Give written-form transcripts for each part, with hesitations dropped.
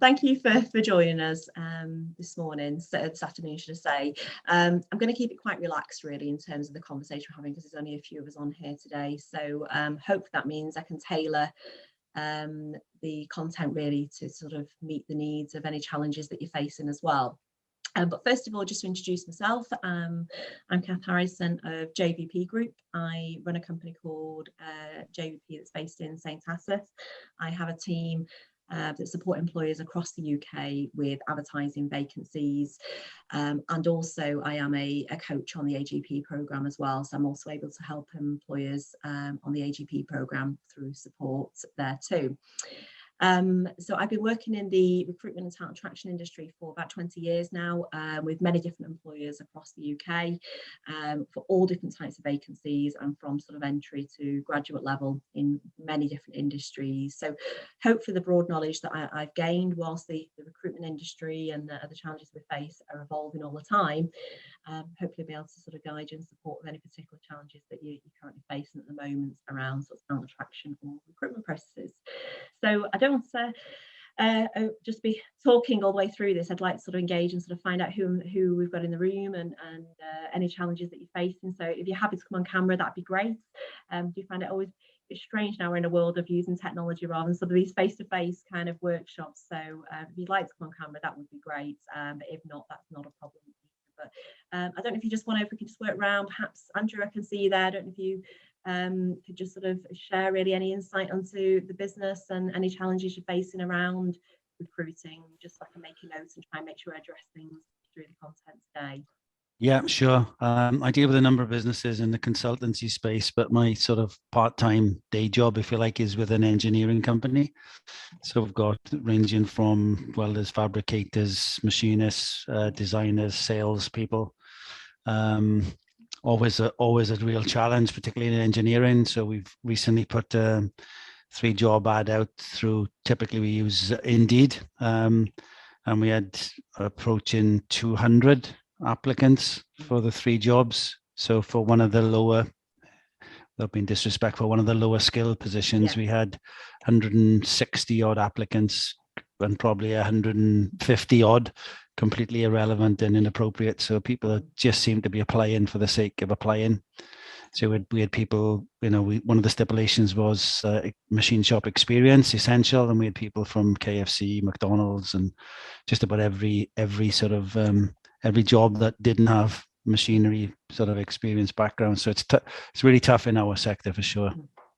Thank you for joining us this morning, so this afternoon, should I say. I'm going to keep it quite relaxed, really, in terms of the conversation we're having, because there's only a few of us on here today. So hope that means I can tailor the content really to sort of meet the needs of any challenges that you're facing as well. But first of all, just to introduce myself, I'm Cath Harrison of JVP Group. I run a company called JVP that's based in St Asaph. I have a team that support employers across the UK with advertising vacancies, and also I am a coach on the AGP programme as well, so I'm also able to help employers on the AGP programme through support there too. So I've been working in the recruitment and talent attraction industry for about 20 years now, with many different employers across the UK, for all different types of vacancies, and from sort of entry to graduate level in many different industries. So hopefully the broad knowledge that I've gained whilst the recruitment industry and the challenges we face are evolving all the time, hopefully be able to sort of guide you and support with any particular challenges that you're currently facing at the moment around sort of talent attraction or recruitment processes. So I don't want to just be talking all the way through this. I'd like to sort of engage and sort of find out who we've got in the room and any challenges that you're facing. So if you're happy to come on camera, that'd be great. Do you find it always a bit strange now we're in a world of using technology rather than sort of these face-to-face kind of workshops? So if you'd like to come on camera, that would be great. But if not, that's not a problem. But I don't know if you just want to, if we could just work around, perhaps Andrew, I can see you there. I don't know if you could just sort of share really any insight onto the business and any challenges you're facing around recruiting, just so I can make a note and try and make sure I address things through the content today. Yeah, sure. I deal with a number of businesses in the consultancy space, but my sort of part-time day job, if you like, is with an engineering company. So we've got ranging from welders, fabricators, machinists, designers, salespeople. Always a real challenge, particularly in engineering. So we've recently put 3 job ad out through, typically we use Indeed, and we had approaching 200 applicants for the 3 jobs. So for one of the lower, without being disrespectful, one of the lower skill positions, we had 160 odd applicants and probably 150 odd completely irrelevant and inappropriate. So people just seem to be applying for the sake of applying. So we had people, you know, one of the stipulations was machine shop experience essential, and we had people from KFC, McDonald's, and just about every sort of every job that didn't have machinery sort of experience background. So it's really tough in our sector for sure.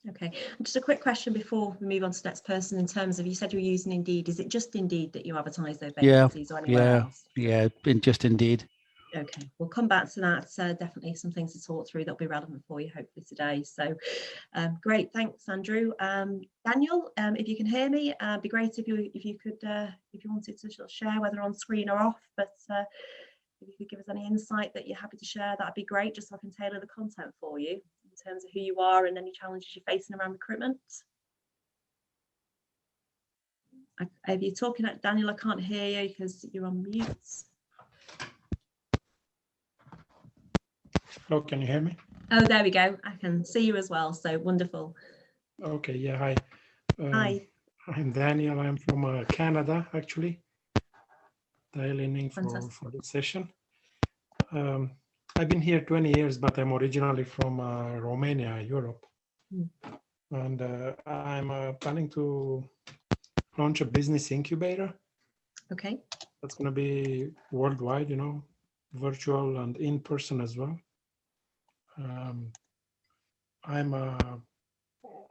Okay, just a quick question before we move on to the next person. In terms of, you said you were using Indeed, is it just Indeed that you advertise those vacancies or anywhere else? Yeah, just Indeed. Okay, we'll come back to that. Definitely some things to talk through that'll be relevant for you hopefully today. So great, thanks Andrew. Daniel, if you can hear me, it'd be great if you could, if you wanted to sort of share whether on screen or off, but if you could give us any insight that you're happy to share, that'd be great, just so I can tailor the content for you in terms of who you are and any challenges you're facing around recruitment. If you're talking at Daniel, I can't hear you because you're on mute. Hello, can you hear me? Oh, there we go. I can see you as well. So wonderful. Okay, yeah, hi. Hi. I'm Daniel. I'm from Canada, actually. Dialing in for this session. I've been here 20 years, but I'm originally from Romania, Europe. And I'm planning to launch a business incubator. Okay. That's going to be worldwide, you know, virtual and in person as well. I'm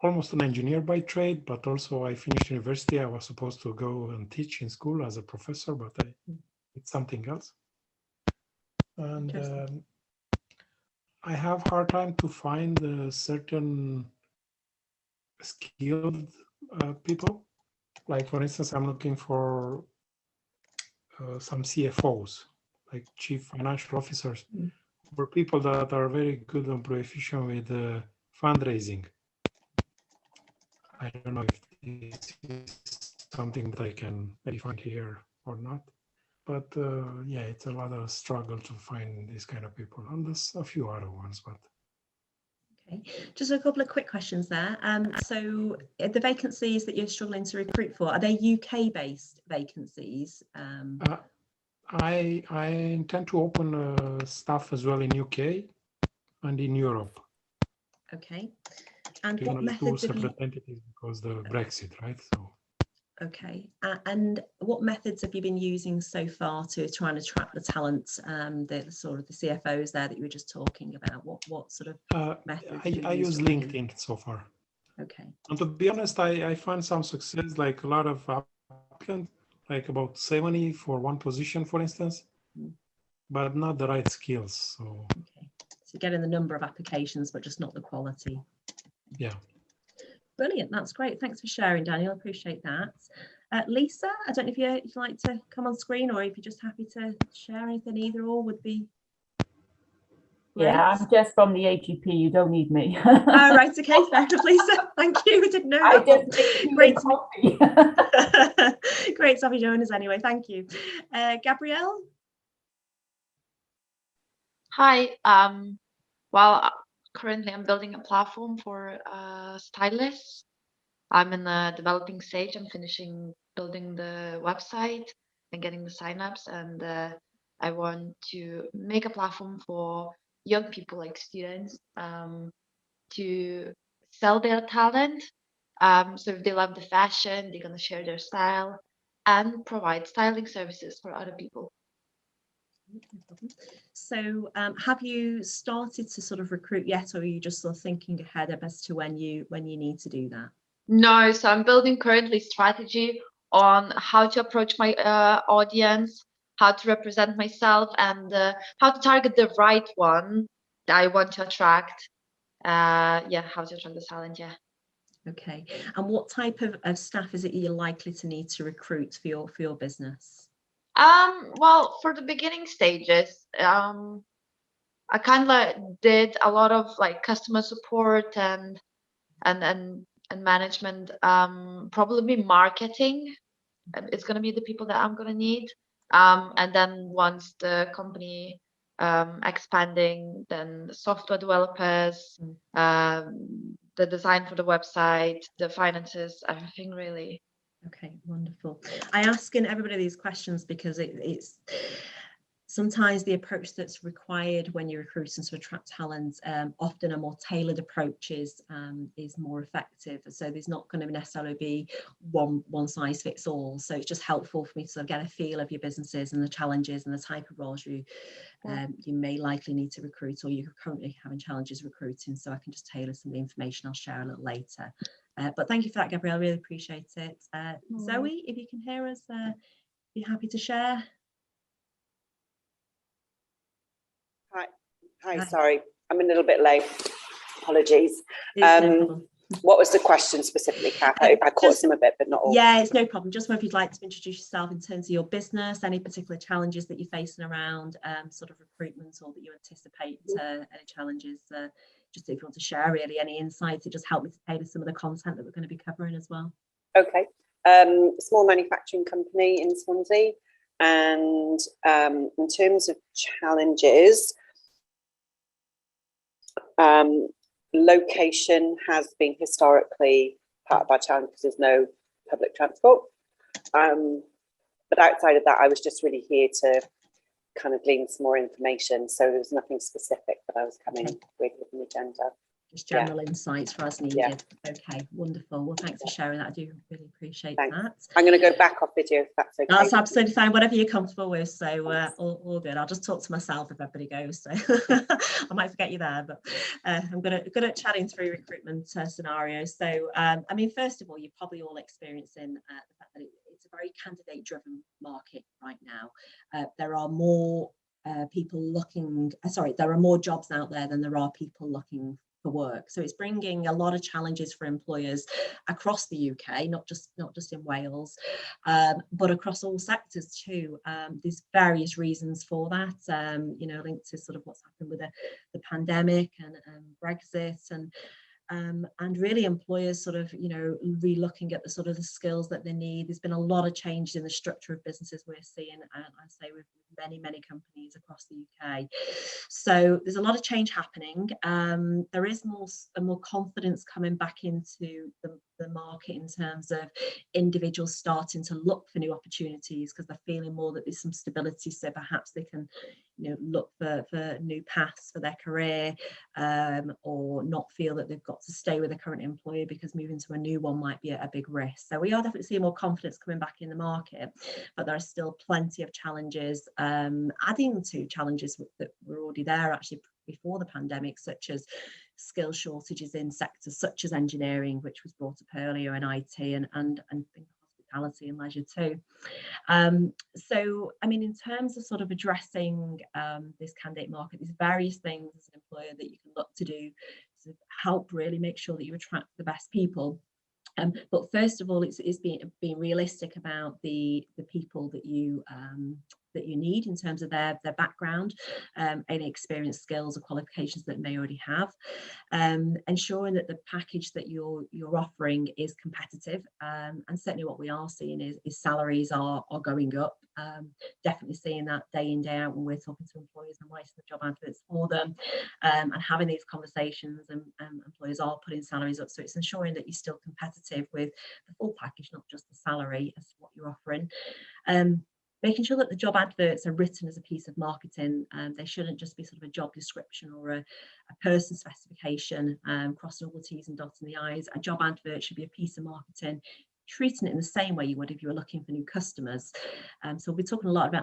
almost an engineer by trade, but also I finished university. I was supposed to go and teach in school as a professor, but I did something else. And I have a hard time to find certain skilled people. Like, for instance, I'm looking for some CFOs, like chief financial officers, or people that are very good and proficient with fundraising. I don't know if this is something that I can maybe find here or not, but yeah, it's a lot of struggle to find these kind of people, and there's a few other ones. But Okay, just a couple of quick questions there. So the vacancies that you're struggling to recruit for, are they UK-based vacancies? I intend to open staff as well in UK and in Europe. Okay, and We're what gonna do methods have you? separate entities because the Brexit, right? So. Okay, and what methods have you been using so far to try and attract the talent, the sort of the CFOs there that you were just talking about? What sort of methods? I use LinkedIn so far. Okay. And to be honest, I find some success, like a lot of applicants, like about 70 for one position, for instance, but not the right skills. So. Okay. So getting the number of applications, but just not the quality. Yeah. Brilliant, that's great. Thanks for sharing, Daniel. I appreciate that. Lisa, I don't know if you'd like to come on screen or if you're just happy to share anything, either or would be great. Yeah, I'm just from the AGP, you don't need me. Oh, right, okay, fair enough, Lisa. Thank you, I didn't know I that. just make Great coffee. Great to have you join us anyway, thank you. Gabrielle? Hi, well, currently I'm building a platform for stylists. I'm in the developing stage. I'm finishing building the website and getting the signups, and I want to make a platform for young people like students to sell their talent. So if they love the fashion, they're gonna share their style and provide styling services for other people. So have you started to sort of recruit yet, or are you just sort of thinking ahead as to when you need to do that? No, so I'm building currently strategy on how to approach my audience, how to represent myself, and how to target the right one that I want to attract. Yeah, how to attract the talent, yeah. Okay, and what type of staff is it you're likely to need to recruit for your business? Well, for the beginning stages, I kind of did a lot of like customer support and management. Probably marketing. It's gonna be the people that I'm gonna need. And then once the company expanding, then the software developers, the design for the website, the finances, everything really. Okay, wonderful. I ask in everybody these questions because it's sometimes the approach that's required when you're recruiting to attract talent, often a more tailored approach is more effective. So there's not going to necessarily be one size fits all. So it's just helpful for me to sort of get a feel of your businesses and the challenges and the type of roles you may likely need to recruit, or you're currently having challenges recruiting. So I can just tailor some of the information I'll share a little later. But thank you for that, Gabrielle. I really appreciate it. Zoe, if you can hear us, be happy to share. Hi, sorry, I'm a little bit late. Apologies. No what was the question specifically, Cath? I caught some of it, but not all. Yeah, it's no problem. Just whether you'd like to introduce yourself in terms of your business, any particular challenges that you're facing around sort of recruitment, or that you anticipate any challenges. Just if you want to share really any insights, it just help me to tailor some of the content that we're going to be covering as well. Okay. Small manufacturing company in Swansea, and in terms of challenges, location has been historically part of our challenge because there's no public transport. But outside of that, I was just really here to kind of glean some more information. So there was nothing specific that I was coming with an agenda. Just general insights for us needed. Yeah. Okay, wonderful. Well, thanks for sharing that. I do really appreciate that. I'm going to go back off video if that's okay. That's absolutely fine. Whatever you're comfortable with. So all good. I'll just talk to myself if everybody goes. So I might forget you there, but I'm good at chatting through recruitment scenarios. So I mean, first of all, you're probably all experiencing the fact that it's a very candidate-driven market right now. There are more people looking. There are more jobs out there than there are people looking for work. So it's bringing a lot of challenges for employers across the UK, not just in Wales, but across all sectors too. There's various reasons for that, linked to sort of what's happened with the pandemic and Brexit, and And really employers sort of, you know, re-looking at the sort of the skills that they need. There's been a lot of changes in the structure of businesses we're seeing, I'd say with many companies across the UK. So there's a lot of change happening. There is more confidence coming back into the market in terms of individuals starting to look for new opportunities because they're feeling more that there's some stability, so perhaps they can, you know, look for new paths for their career, or not feel that they've got to stay with their current employer because moving to a new one might be a big risk. So we are definitely seeing more confidence coming back in the market, but there are still plenty of challenges, adding to challenges that were already there actually before the pandemic, such as skill shortages in sectors such as engineering, which was brought up earlier, and IT, and hospitality and leisure too. So, I mean, in terms of sort of addressing this candidate market, there's various things as an employer that you can look to do to help really make sure that you attract the best people. But first of all, it's being realistic about the people that you need in terms of their background, any experience, skills or qualifications that they may already have, ensuring that the package that you're offering is competitive, and certainly what we are seeing is salaries are going up. Definitely seeing that day in, day out when we're talking to employers and writing the job adverts for them, and having these conversations, and employers are putting salaries up. So it's ensuring that you're still competitive with the full package, not just the salary as what you're offering. Making sure that the job adverts are written as a piece of marketing. They shouldn't just be sort of a job description or a person specification, crossing all the T's and dotting the I's. A job advert should be a piece of marketing, treating it in the same way you would if you were looking for new customers. So we'll be talking a lot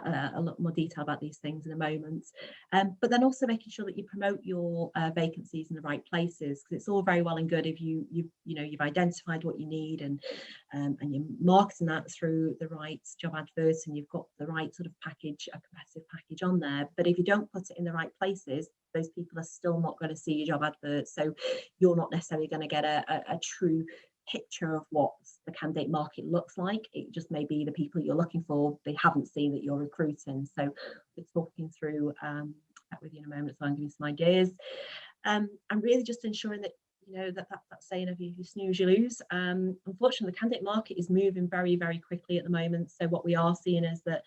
more detail about these things in a moment. But then also making sure that you promote your vacancies in the right places, because it's all very well and good if you've identified what you need and you're marketing that through the right job adverts and you've got the right sort of package, a competitive package on there. But if you don't put it in the right places, those people are still not going to see your job adverts. So you're not necessarily going to get a true picture of what the candidate market looks like. It just may be the people you're looking for, they haven't seen that you're recruiting. So we're talking through that with you in a moment, so I'm giving you some ideas, and really just ensuring that that saying of you snooze you lose. Unfortunately, the candidate market is moving very quickly at the moment. So what we are seeing is that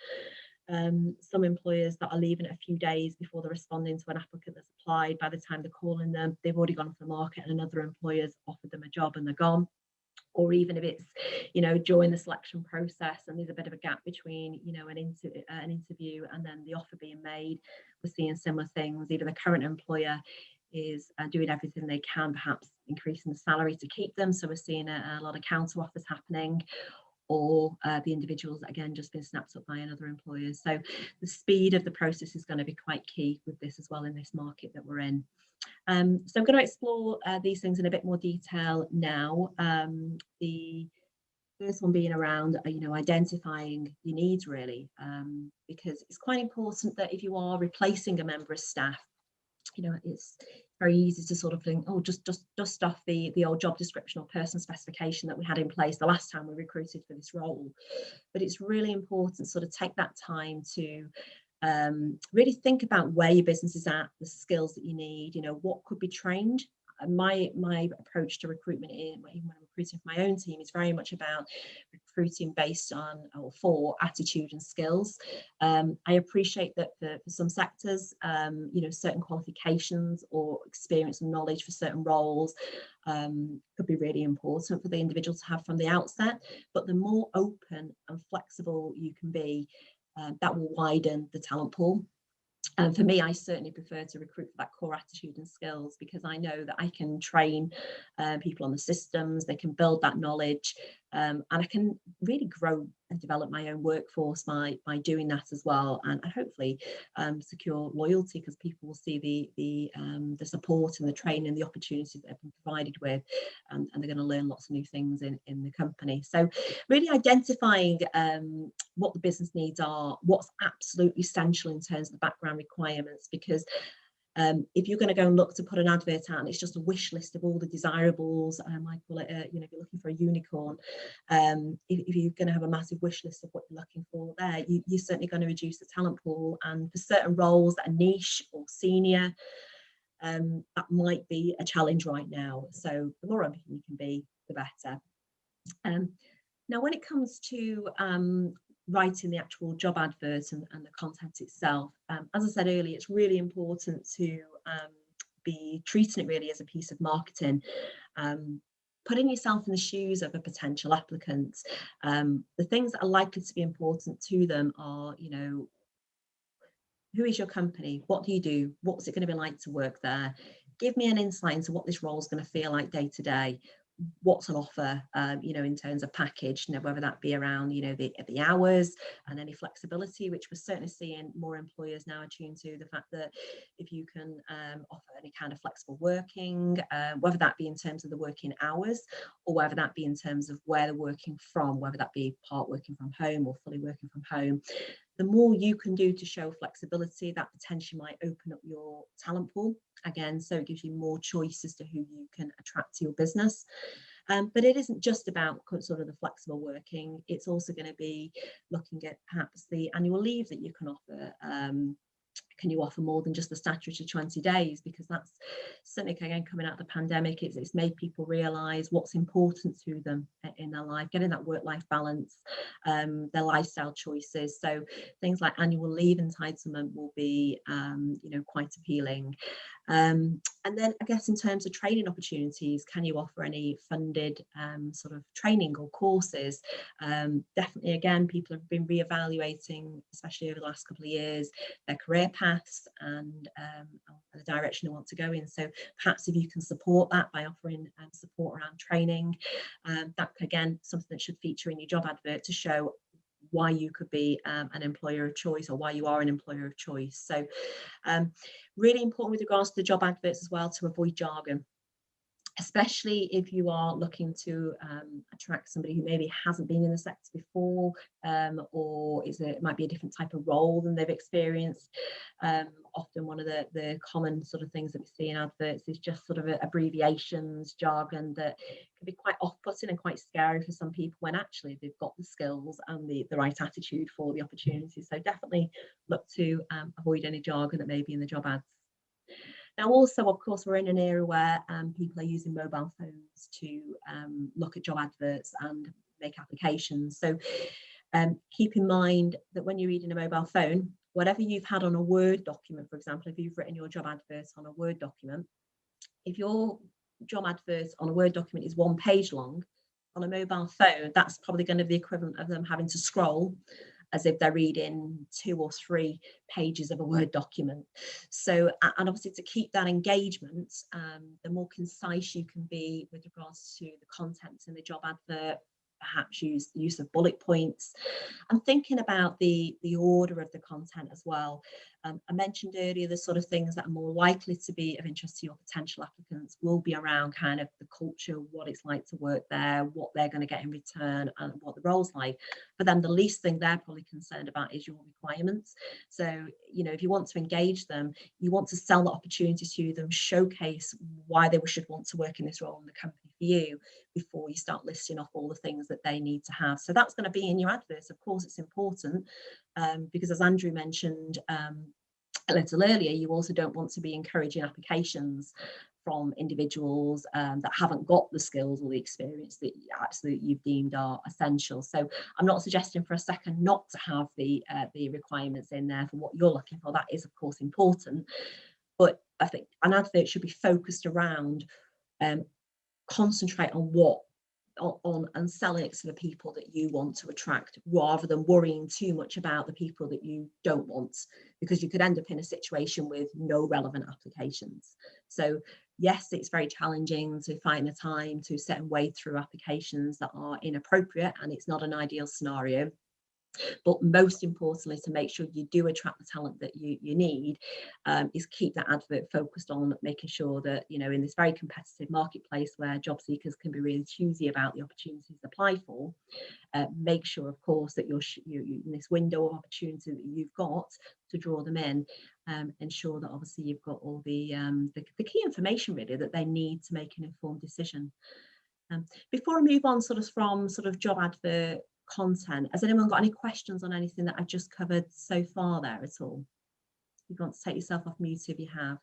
some employers that are leaving it a few days before they're responding to an applicant that's applied, by the time they're calling them, they've already gone off the market and another employer's offered them a job and they're gone. Or even if it's during the selection process and there's a bit of a gap between an interview and then the offer being made, we're seeing similar things. Either the current employer is doing everything they can, perhaps increasing the salary to keep them, so we're seeing a lot of counter offers happening, or the individuals again just been snapped up by another employer. So the speed of the process is going to be quite key with this as well in this market that we're in. So I'm going to explore these things in a bit more detail now. The first one being around identifying your needs, really, because it's quite important that if you are replacing a member of staff, it's very easy to sort of think, oh, just dust off the old job description or person specification that we had in place the last time we recruited for this role. But it's really important to sort of take that time to really think about where your business is at, the skills that you need, what could be trained. My approach to recruitment, even when I'm recruiting for my own team, is very much about recruiting based on or for attitude and skills. I appreciate that for some sectors, certain qualifications or experience and knowledge for certain roles could be really important for the individual to have from the outset. But the more open and flexible you can be, that will widen the talent pool. And for me, I certainly prefer to recruit for that core attitude and skills, because I know that I can train people on the systems, they can build that knowledge, and I can really grow and develop my own workforce by doing that as well, and hopefully secure loyalty, because people will see the support and the training and the opportunities that have been provided with, and they're going to learn lots of new things in the company. So really identifying what the business needs are, what's absolutely essential in terms of the background requirements, because if you're going to go and look to put an advert out and it's just a wish list of all the desirables, I call it, if you're looking for a unicorn, if you're going to have a massive wish list of what you're looking for there, you're certainly going to reduce the talent pool. And for certain roles that are niche or senior, that might be a challenge right now. So the more open you can be, the better. Now, when it comes to writing the actual job advert and the content itself, as I said earlier, it's really important to be treating it really as a piece of marketing. Putting yourself in the shoes of a potential applicant. The things that are likely to be important to them are, you know, who is your company? What do you do? What's it going to be like to work there? Give me an insight into what this role is going to feel like day to day. What's on offer, you know, in terms of package, you know, whether that be around, you know, the hours and any flexibility, which we're certainly seeing more employers now attuned to the fact that if you can offer any kind of flexible working, whether that be in terms of the working hours or whether that be in terms of where they're working from, whether that be part working from home or fully working from home. The more you can do to show flexibility, that potentially might open up your talent pool again, so it gives you more choice as to who you can attract to your business. But it isn't just about sort of the flexible working, it's also going to be looking at perhaps the annual leave that you can offer. Can you offer more than just the statutory 20 days? Because that's certainly, again, coming out of the pandemic, it's made people realise what's important to them in their life, getting that work-life balance, their lifestyle choices. So things like annual leave entitlement will be, you know, quite appealing. And then I guess in terms of training opportunities, can you offer any funded sort of training or courses? Definitely, again, people have been reevaluating, especially over the last couple of years, their career paths and the direction they want to go in. So perhaps if you can support that by offering support around training, that again, something that should feature in your job advert to show why you could be an employer of choice or why you are an employer of choice. So really important with regards to the job adverts as well to avoid jargon, especially if you are looking to attract somebody who maybe hasn't been in the sector before, or it might be a different type of role than they've experienced. Often one of the common sort of things that we see in adverts is just sort of abbreviations, jargon that can be quite off-putting and quite scary for some people when actually they've got the skills and the right attitude for the opportunity. So definitely look to avoid any jargon that may be in the job ads. Now, also, of course, we're in an era where people are using mobile phones to look at job adverts and make applications. So keep in mind that when you're reading a mobile phone, whatever you've had on a Word document, for example, if you've written your job advert on a Word document, if your job advert on a Word document is 1 page long, on a mobile phone, that's probably going to be the equivalent of them having to scroll as if they're reading 2 or 3 pages of a Word document. So, and obviously to keep that engagement, the more concise you can be with regards to the content in the job advert, perhaps use of bullet points, and thinking about the order of the content as well. I mentioned earlier the sort of things that are more likely to be of interest to your potential applicants will be around kind of the culture, what it's like to work there, what they're going to get in return, and what the role's like. But then the least thing they're probably concerned about is your requirements. So, you know, if you want to engage them, you want to sell the opportunity to them, showcase why they should want to work in this role in the company for you before you start listing off all the things that they need to have. So that's going to be in your adverts. Of course, it's important because, as Andrew mentioned a little earlier, you also don't want to be encouraging applications from individuals that haven't got the skills or the experience that you've deemed are essential. So I'm not suggesting for a second not to have the requirements in there for what you're looking for. That is, of course, important. But I think an advert should be focused around concentrate on and selling it to the people that you want to attract, rather than worrying too much about the people that you don't want, because you could end up in a situation with no relevant applications. So yes, it's very challenging to find the time to sit and wade through applications that are inappropriate, and it's not an ideal scenario. But most importantly, to make sure you do attract the talent that you need, is keep that advert focused on making sure that, you know, in this very competitive marketplace where job seekers can be really choosy about the opportunities to apply for, make sure, of course, that you're in this window of opportunity that you've got to draw them in, ensure that obviously you've got all the key information really that they need to make an informed decision. Before I move on from job advert content, has anyone got any questions on anything that I've just covered so far there at all? You want to take yourself off mute if you have.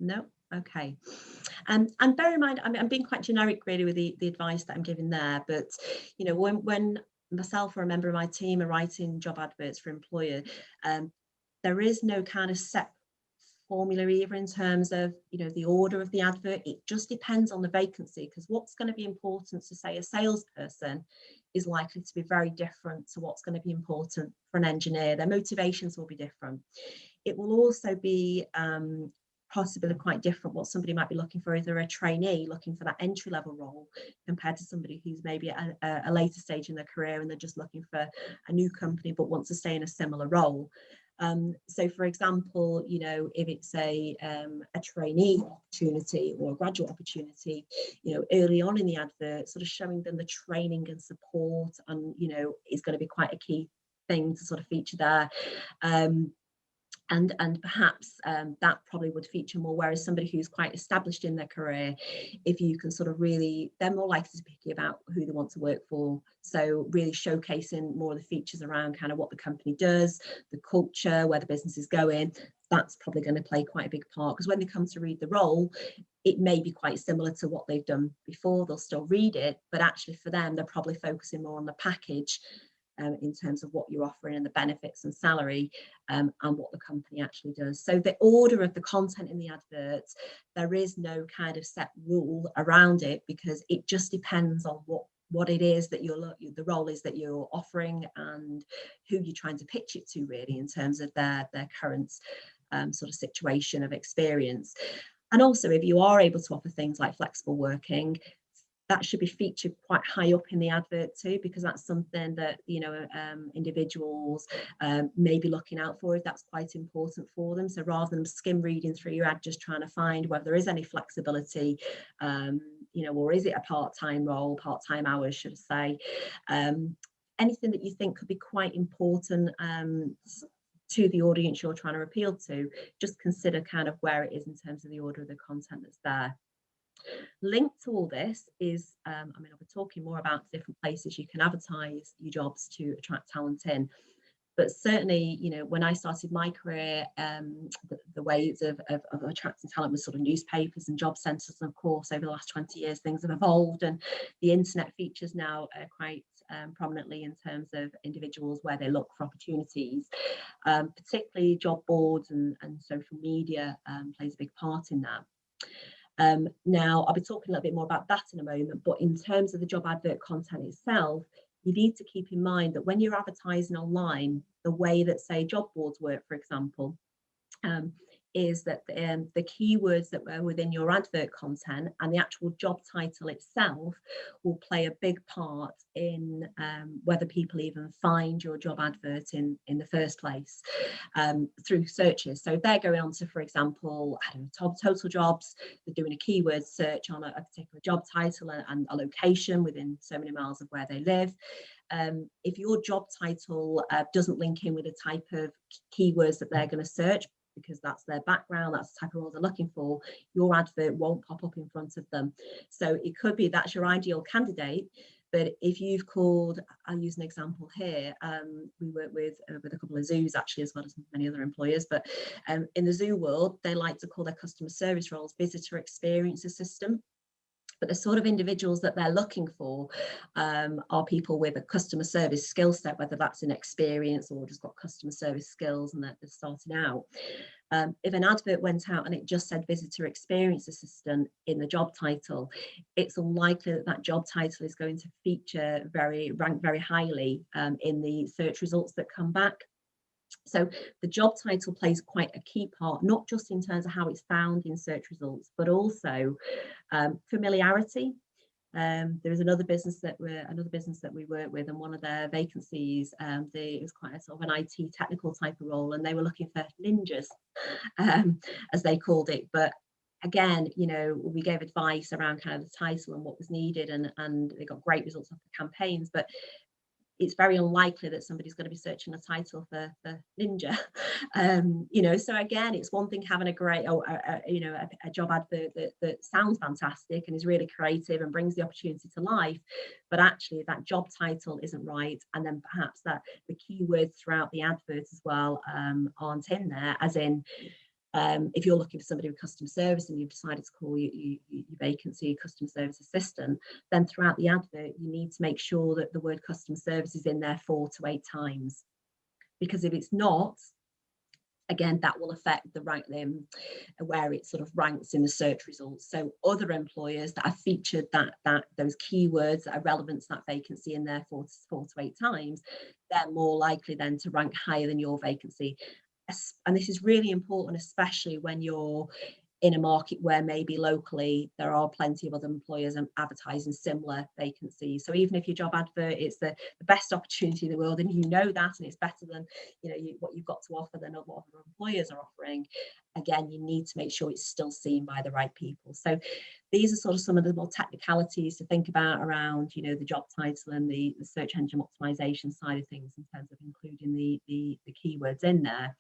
No. Okay. And bear in mind, I'm being quite generic really with the advice that I'm giving there, but you know, when myself or a member of my team are writing job adverts for employer, there is no kind of set formula either in terms of, you know, the order of the advert. It just depends on the vacancy, because what's going to be important to, say, a salesperson is likely to be very different to what's going to be important for an engineer. Their motivations will be different. It will also be possibly quite different what somebody might be looking for, either a trainee looking for that entry level role compared to somebody who's maybe at a later stage in their career and they're just looking for a new company but wants to stay in a similar role. So for example, you know, if it's a trainee opportunity or a graduate opportunity, you know, early on in the advert, sort of showing them the training and support, and, you know, is going to be quite a key thing to sort of feature there. And perhaps that probably would feature more, whereas somebody who's quite established in their career, if you can sort of really, they're more likely to be picky about who they want to work for. So really showcasing more of the features around kind of what the company does, the culture, where the business is going, that's probably going to play quite a big part, because when they come to read the role, it may be quite similar to what they've done before. They'll still read it, but actually for them, they're probably focusing more on the package in terms of what you're offering and the benefits and salary, and what the company actually does. So the order of the content in the adverts, there is no kind of set rule around it, because it just depends on what it is that the role is that you're offering and who you're trying to pitch it to, really, in terms of their current sort of situation of experience. And also, if you are able to offer things like flexible working, that should be featured quite high up in the advert too, because that's something that, you know, individuals may be looking out for, if that's quite important for them. So rather than skim reading through your ad, just trying to find whether there is any flexibility, you know, or is it a part-time role, part-time hours, should I say, anything that you think could be quite important to the audience you're trying to appeal to, just consider kind of where it is in terms of the order of the content that's there. Linked to all this is, I mean, I'll be talking more about different places you can advertise your jobs to attract talent in. But certainly, you know, when I started my career, the ways of attracting talent was sort of newspapers and job centres. And of course, over the last 20 years, things have evolved, and the internet features now quite prominently in terms of individuals where they look for opportunities. Particularly job boards and social media plays a big part in that. Now, I'll be talking a little bit more about that in a moment, but in terms of the job advert content itself, you need to keep in mind that when you're advertising online, the way that, say, job boards work, for example, is that the keywords that were within your advert content and the actual job title itself will play a big part in whether people even find your job advert in the first place through searches. So they're going on to, for example, I don't know, total jobs, they're doing a keyword search on a particular job title and a location within so many miles of where they live. If your job title doesn't link in with the type of keywords that they're going to search, because that's their background, that's the type of role they're looking for, your advert won't pop up in front of them. So it could be that's your ideal candidate, but if you've called, I'll use an example here, we work with a couple of zoos actually, as well as many other employers, but in the zoo world, they like to call their customer service roles visitor experience assistant. But the sort of individuals that they're looking for are people with a customer service skill set, whether that's an experience or just got customer service skills and they're starting out. If an advert went out and it just said visitor experience assistant in the job title, it's unlikely that that job title is going to feature rank very highly in the search results that come back. So the job title plays quite a key part, not just in terms of how it's found in search results, but also familiarity. There is another business that we work with, and one of their vacancies, it was quite a sort of an IT technical type of role, and they were looking for ninjas, as they called it. But again, you know, we gave advice around kind of the title and what was needed, and they got great results off the campaigns, but it's very unlikely that somebody's going to be searching a title for ninja. You know, so again, it's one thing having a great, you know, a job advert that sounds fantastic and is really creative and brings the opportunity to life, but actually that job title isn't right, and then perhaps that the keywords throughout the advert as well aren't in there, as in, If you're looking for somebody with customer service and you've decided to call your vacancy a customer service assistant, then throughout the advert, you need to make sure that the word customer service is in there 4 to 8 times. Because if it's not, again, that will affect the rank, where it sort of ranks in the search results. So other employers that have featured those keywords that are relevant to that vacancy in there 4 to 8 times, they're more likely then to rank higher than your vacancy. And this is really important, especially when you're in a market where maybe locally there are plenty of other employers advertising similar vacancies. So even if your job advert is the best opportunity in the world, and you know that, and it's better than what you've got to offer than what other employers are offering, again, you need to make sure it's still seen by the right people. So these are sort of some of the more technicalities to think about around the job title and the search engine optimization side of things, in terms of including the keywords in there.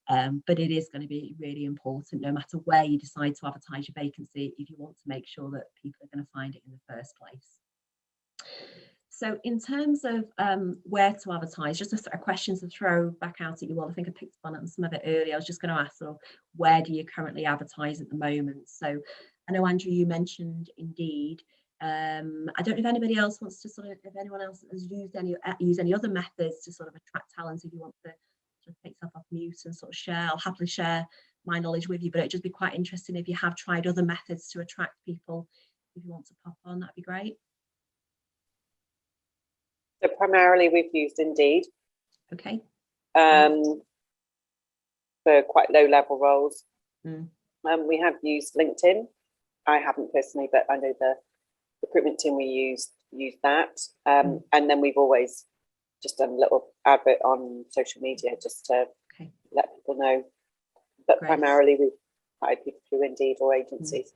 But it is going to be really important, no matter where you decide to advertise your vacancy, if you want to make sure that people are going to find it in the first place. So in terms of where to advertise, just a question to throw back out at you all. I think I picked up on some of it earlier. I was just going to ask, where do you currently advertise at the moment? So I know, Andrew, you mentioned Indeed. I don't know if anybody else wants to if anyone else has used any other methods to sort of attract talent. If you want to take yourself off mute and sort of share, I'll happily share my knowledge with you, but it'd just be quite interesting if you have tried other methods to attract people. If you want to pop on, that'd be great. So primarily we've used Indeed. Okay. For quite low level roles. We have used LinkedIn. I haven't personally, but I know the recruitment team we use that. And then we've always just done a little advert on social media just to let people know. But primarily we've hired people through Indeed or agencies.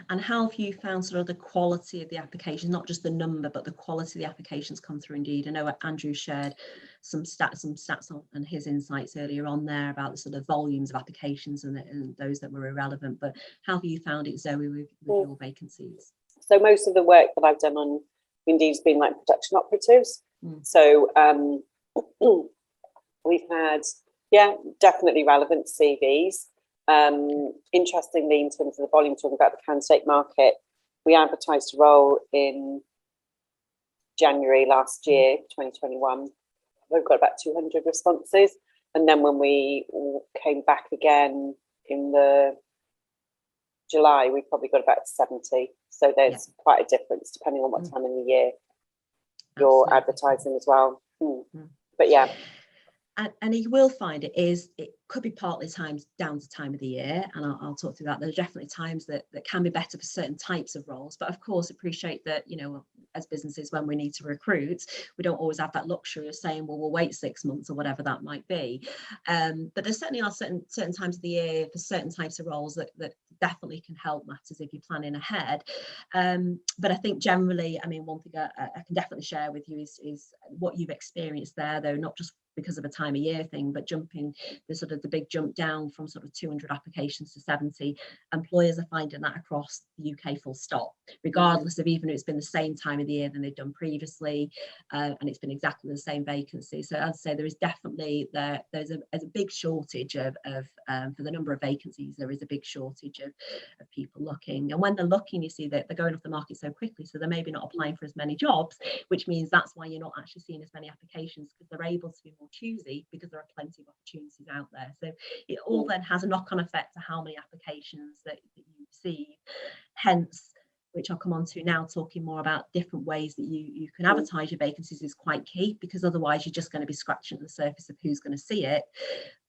And how have you found sort of the quality of the applications, not just the number, but the quality of the applications come through Indeed? I know Andrew shared some stats on and his insights earlier on there about the sort of volumes of applications and those that were irrelevant. But how have you found it, Zoe, with your vacancies? So most of the work that I've done on Indeed has been like production operatives. So we've had, definitely relevant CVs. Interestingly, in terms of the volume, talking about the candidate market, we advertised a role in January last year, 2021. We've got about 200 responses. And then when we came back again in the July, we probably got about 70. So there's quite a difference depending on what time in the year you're advertising as well. But yeah. And you will find it could be partly down to time of the year, and I'll talk through that. There are definitely times that can be better for certain types of roles, but of course appreciate that, as businesses, when we need to recruit, we don't always have that luxury of saying, well, we'll wait 6 months or whatever that might be. But there certainly are certain times of the year for certain types of roles that definitely can help matters if you're planning ahead. But I think generally, one thing I can definitely share with you is what you've experienced there, though, not just because of a time of year thing, but the big jump down from sort of 200 applications to 70, employers are finding that across the UK full stop, regardless of even if it's been the same time of the year than they've done previously, and it's been exactly the same vacancy. So I'd say there is definitely there's a big shortage of for the number of vacancies. There is a big shortage of people looking, and when they're looking, you see that they're going off the market so quickly, so they're maybe not applying for as many jobs, which means that's why you're not actually seeing as many applications, because they're able to be more choosy because there are plenty of opportunities out there. So it all then has a knock-on effect to how many applications that you receive, hence, which I'll come on to now, talking more about different ways that you can advertise your vacancies is quite key, because otherwise you're just going to be scratching at the surface of who's going to see it.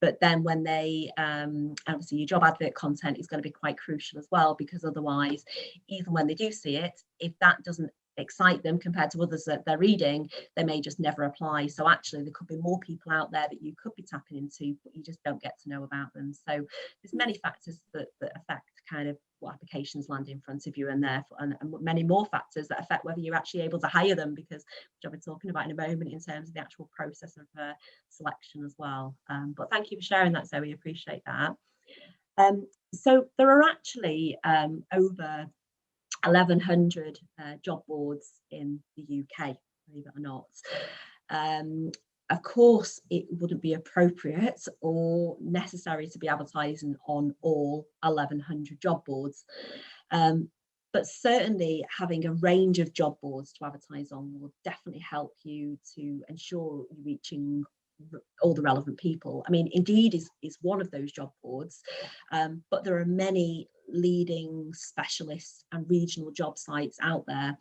But then when they obviously your job advert content is going to be quite crucial as well, because otherwise, even when they do see it, if that doesn't excite them compared to others that they're reading, they may just never apply. So actually there could be more people out there that you could be tapping into, but you just don't get to know about them. So there's many factors that affect kind of what applications land in front of you, and therefore and many more factors that affect whether you're actually able to hire them, because which I'll be talking about in a moment in terms of the actual process of selection as well. But thank you for sharing that, Zoe, appreciate that. So there are actually over 1,100 job boards in the UK, believe it or not. Of course, it wouldn't be appropriate or necessary to be advertising on all 1,100 job boards. But certainly having a range of job boards to advertise on will definitely help you to ensure you're reaching all the relevant people. I mean, Indeed is one of those job boards, but there are many leading specialist and regional job sites out there.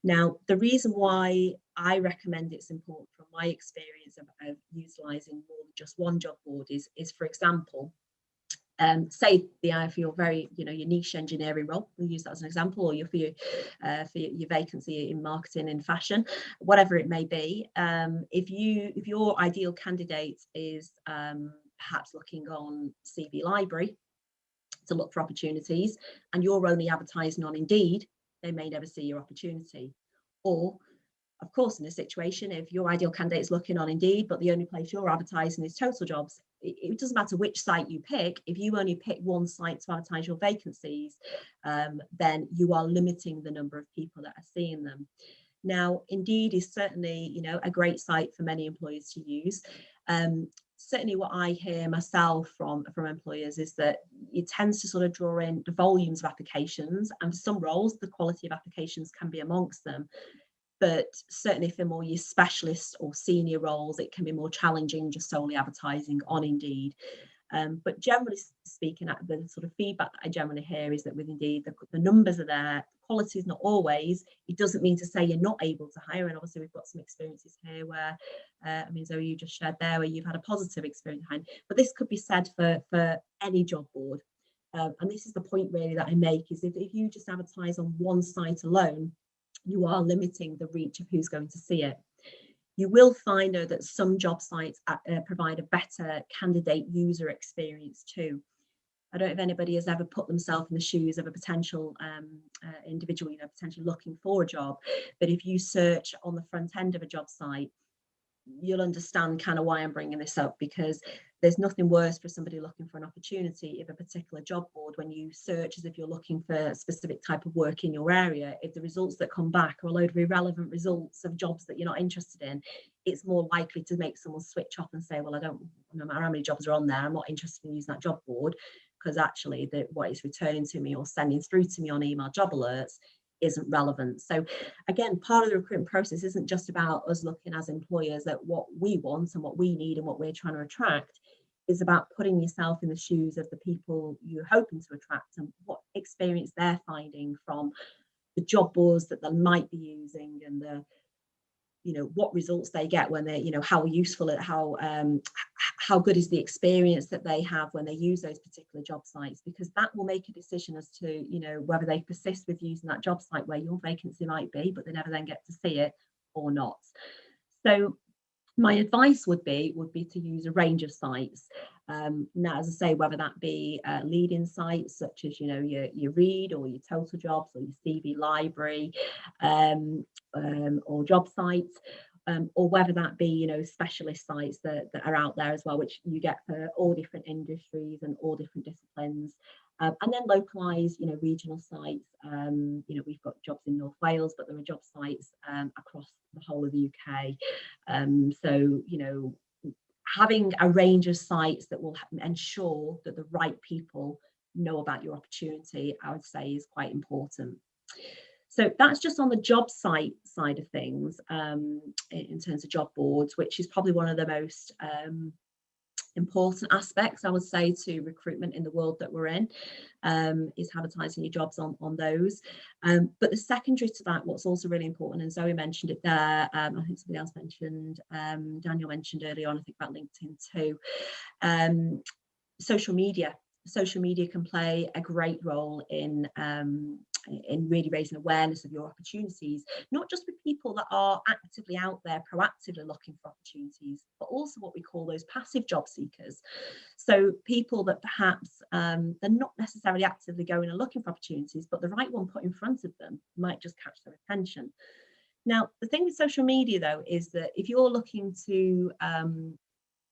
Now, the reason why I recommend it's important from my experience of utilising more than just one job board is for example, say for your very, your niche engineering role, we'll use that as an example, or for your vacancy in marketing and fashion, whatever it may be. If your ideal candidate is perhaps looking on CV Library to look for opportunities, and you're only advertising on Indeed, they may never see your opportunity. Or, of course, in a situation, if your ideal candidate is looking on Indeed, but the only place you're advertising is Total Jobs, it doesn't matter which site you pick. If you only pick one site to advertise your vacancies, then you are limiting the number of people that are seeing them. Now, Indeed is certainly, a great site for many employers to use. Certainly what I hear myself from employers is that it tends to sort of draw in the volumes of applications, and for some roles, the quality of applications can be amongst them. But certainly for more your specialist or senior roles, it can be more challenging just solely advertising on Indeed. But generally speaking, the sort of feedback that I generally hear is that with Indeed, the numbers are there, quality is not always. It doesn't mean to say you're not able to hire. And obviously we've got some experiences here where, Zoe, you just shared there where you've had a positive experience behind. But this could be said for any job board. And this is the point really that I make, is if you just advertise on one site alone, you are limiting the reach of who's going to see it. You will find, though, that some job sites provide a better candidate user experience too. I don't know if anybody has ever put themselves in the shoes of a potential individual, potentially looking for a job. But if you search on the front end of a job site, you'll understand kind of why I'm bringing this up, because there's nothing worse for somebody looking for an opportunity if a particular job board, when you search as if you're looking for a specific type of work in your area, if the results that come back are a load of irrelevant results of jobs that you're not interested in, it's more likely to make someone switch off and say, well, I don't, no matter how many jobs are on there, I'm not interested in using that job board, because actually what it's returning to me or sending through to me on email job alerts isn't relevant. So again, part of the recruitment process isn't just about us looking as employers at what we want and what we need and what we're trying to attract. It's about putting yourself in the shoes of the people you're hoping to attract and what experience they're finding from the job boards that they might be using, and the what results they get when they how useful it, how good is the experience that they have when they use those particular job sites, because that will make a decision as to whether they persist with using that job site where your vacancy might be, but they never then get to see it, or not. So my advice would be to use a range of sites. Now, as I say, whether that be leading sites such as your Read or your Total Jobs or your CV Library, or job sites, or whether that be specialist sites that are out there as well, which you get for all different industries and all different disciplines. And then localized, regional sites. We've got jobs in North Wales, but there are job sites across the whole of the UK. So, having a range of sites that will ensure that the right people know about your opportunity, I would say, is quite important. So that's just on the job site side of things, in terms of job boards, which is probably one of the most important aspects, I would say, to recruitment in the world that we're in, is advertising your jobs on those. But the secondary to that, what's also really important, and Zoe mentioned it there, I think somebody else mentioned, Daniel mentioned earlier on, I think about LinkedIn too, social media. Social media can play a great role in really raising awareness of your opportunities, not just with people that are actively out there proactively looking for opportunities, but also what we call those passive job seekers. So people that perhaps they're not necessarily actively going and looking for opportunities, but the right one put in front of them might just catch their attention. Now, the thing with social media, though, is that if you're looking to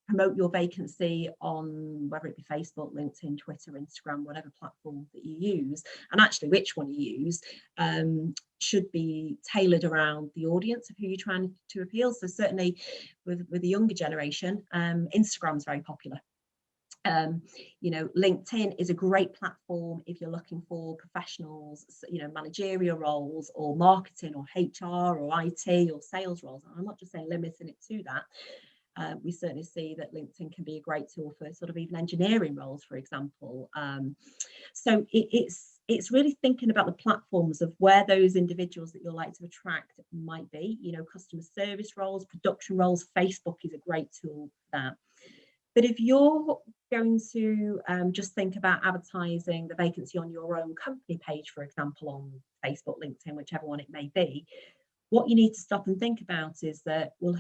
promote your vacancy on whether it be Facebook, LinkedIn, Twitter, Instagram, whatever platform that you use, and actually which one you use, should be tailored around the audience of who you're trying to appeal. So certainly with the younger generation, Instagram is very popular. You know, LinkedIn is a great platform if you're looking for professionals, you know, managerial roles or marketing or HR or IT or sales roles. I'm not just saying limiting it to that. We certainly see that LinkedIn can be a great tool for sort of even engineering roles, for example. So it's really thinking about the platforms of where those individuals that you're like to attract might be, you know, customer service roles, production roles. Facebook is a great tool for that. But if you're going to just think about advertising the vacancy on your own company page, for example, on Facebook, LinkedIn, whichever one it may be, what you need to stop and think about is that, well,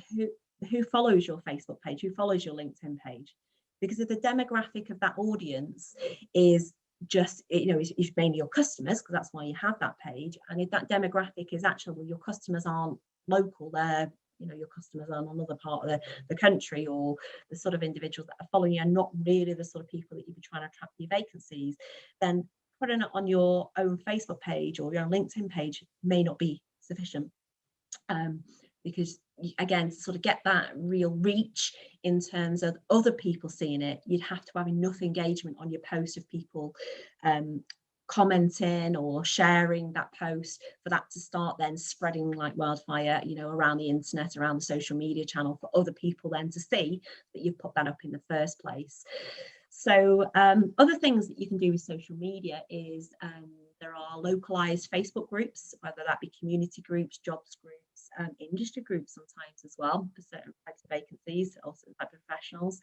who follows your Facebook page, who follows your LinkedIn page? Because if the demographic of that audience is just, you know, is mainly your customers, because that's why you have that page, and if that demographic is actually, well, your customers aren't local, they're, you know, your customers are in another part of the country, or the sort of individuals that are following you are not really the sort of people that you'd be trying to attract for your vacancies, then putting it on your own Facebook page or your own LinkedIn page may not be sufficient. Because again, to sort of get that real reach in terms of other people seeing it, you'd have to have enough engagement on your post of people commenting or sharing that post for that to start then spreading like wildfire, you know, around the internet, around the social media channel, for other people then to see that you've put that up in the first place. So other things that you can do with social media is there are localized Facebook groups, whether that be community groups, jobs groups, industry groups sometimes as well, for certain types of vacancies, also type of professionals.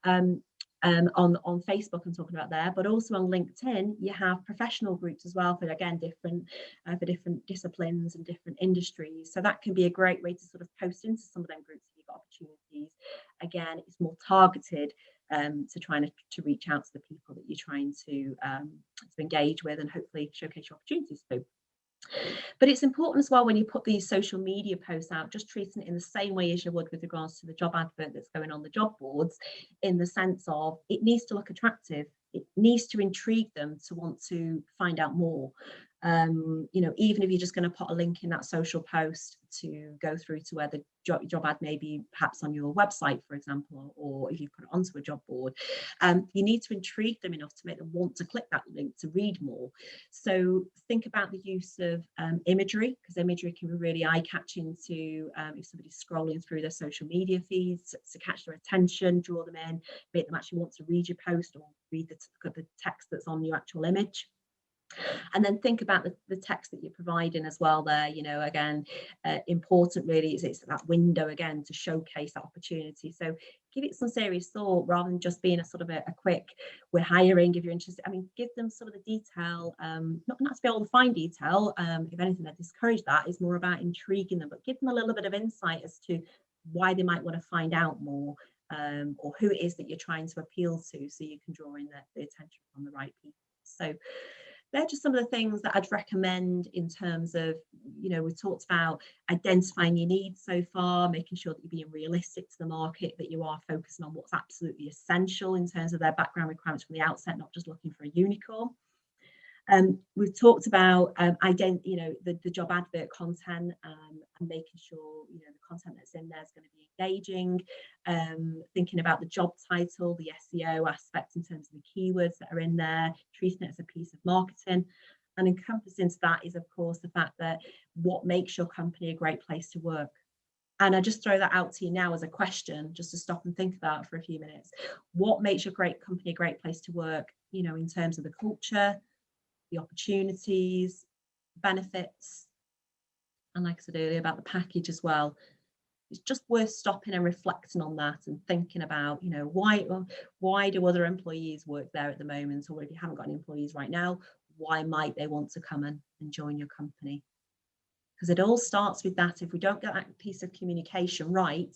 On Facebook, I'm talking about there, but also on LinkedIn, you have professional groups as well for, again, different disciplines and different industries. So that can be a great way to sort of post into some of them groups if you've got opportunities. Again, it's more targeted to trying to reach out to the people that you're trying to engage with and hopefully showcase your opportunities to. But it's important as well, when you put these social media posts out, just treating it in the same way as you would with regards to the job advert that's going on the job boards, in the sense of it needs to look attractive. It needs to intrigue them to want to find out more. You know, even if you're just going to put a link in that social post to go through to where the job ad may be, perhaps on your website, for example, or if you put it onto a job board, you need to intrigue them enough to make them want to click that link to read more. So think about the use of imagery, because imagery can be really eye-catching to if somebody's scrolling through their social media feeds, to catch their attention, draw them in, make them actually want to read your post or read the text that's on your actual image. And then think about the text that you're providing as well there, you know, again, important really is it's that window again to showcase that opportunity. So give it some serious thought rather than just being a sort of a quick, we're hiring if you're interested. I mean, give them some of the detail, not to be all the fine detail, if anything, I discourage that. It's more about intriguing them, but give them a little bit of insight as to why they might want to find out more, or who it is that you're trying to appeal to, so you can draw in the attention from the right people. So they're just some of the things that I'd recommend in terms of, you know, we talked about identifying your needs so far, making sure that you're being realistic to the market, that you are focusing on what's absolutely essential in terms of their background requirements from the outset, not just looking for a unicorn. We've talked about the job advert content, and making sure, you know, the content that's in there is going to be engaging, thinking about the job title, the SEO aspect in terms of the keywords that are in there, treating it as a piece of marketing. And encompassing to that is, of course, the fact that what makes your company a great place to work. And I just throw that out to you now as a question, just to stop and think about for a few minutes. What makes your great company a great place to work, you know, in terms of the culture, the opportunities, benefits, and like I said earlier about the package as well. It's just worth stopping and reflecting on that and thinking about, you know, why do other employees work there at the moment, or if you haven't got any employees right now, why might they want to come and join your company? Because it all starts with that. If we don't get that piece of communication right,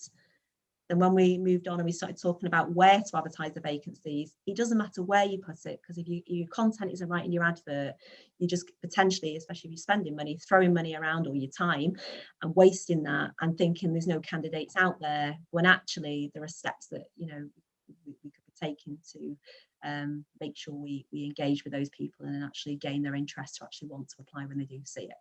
then when we moved on and we started talking about where to advertise the vacancies, it doesn't matter where you put it, because if your content isn't right in your advert, you just potentially, especially if you're spending money, throwing money around all your time and wasting that and thinking there's no candidates out there, when actually there are steps that, you know, we could be taking to make sure we engage with those people and actually gain their interest to actually want to apply when they do see it.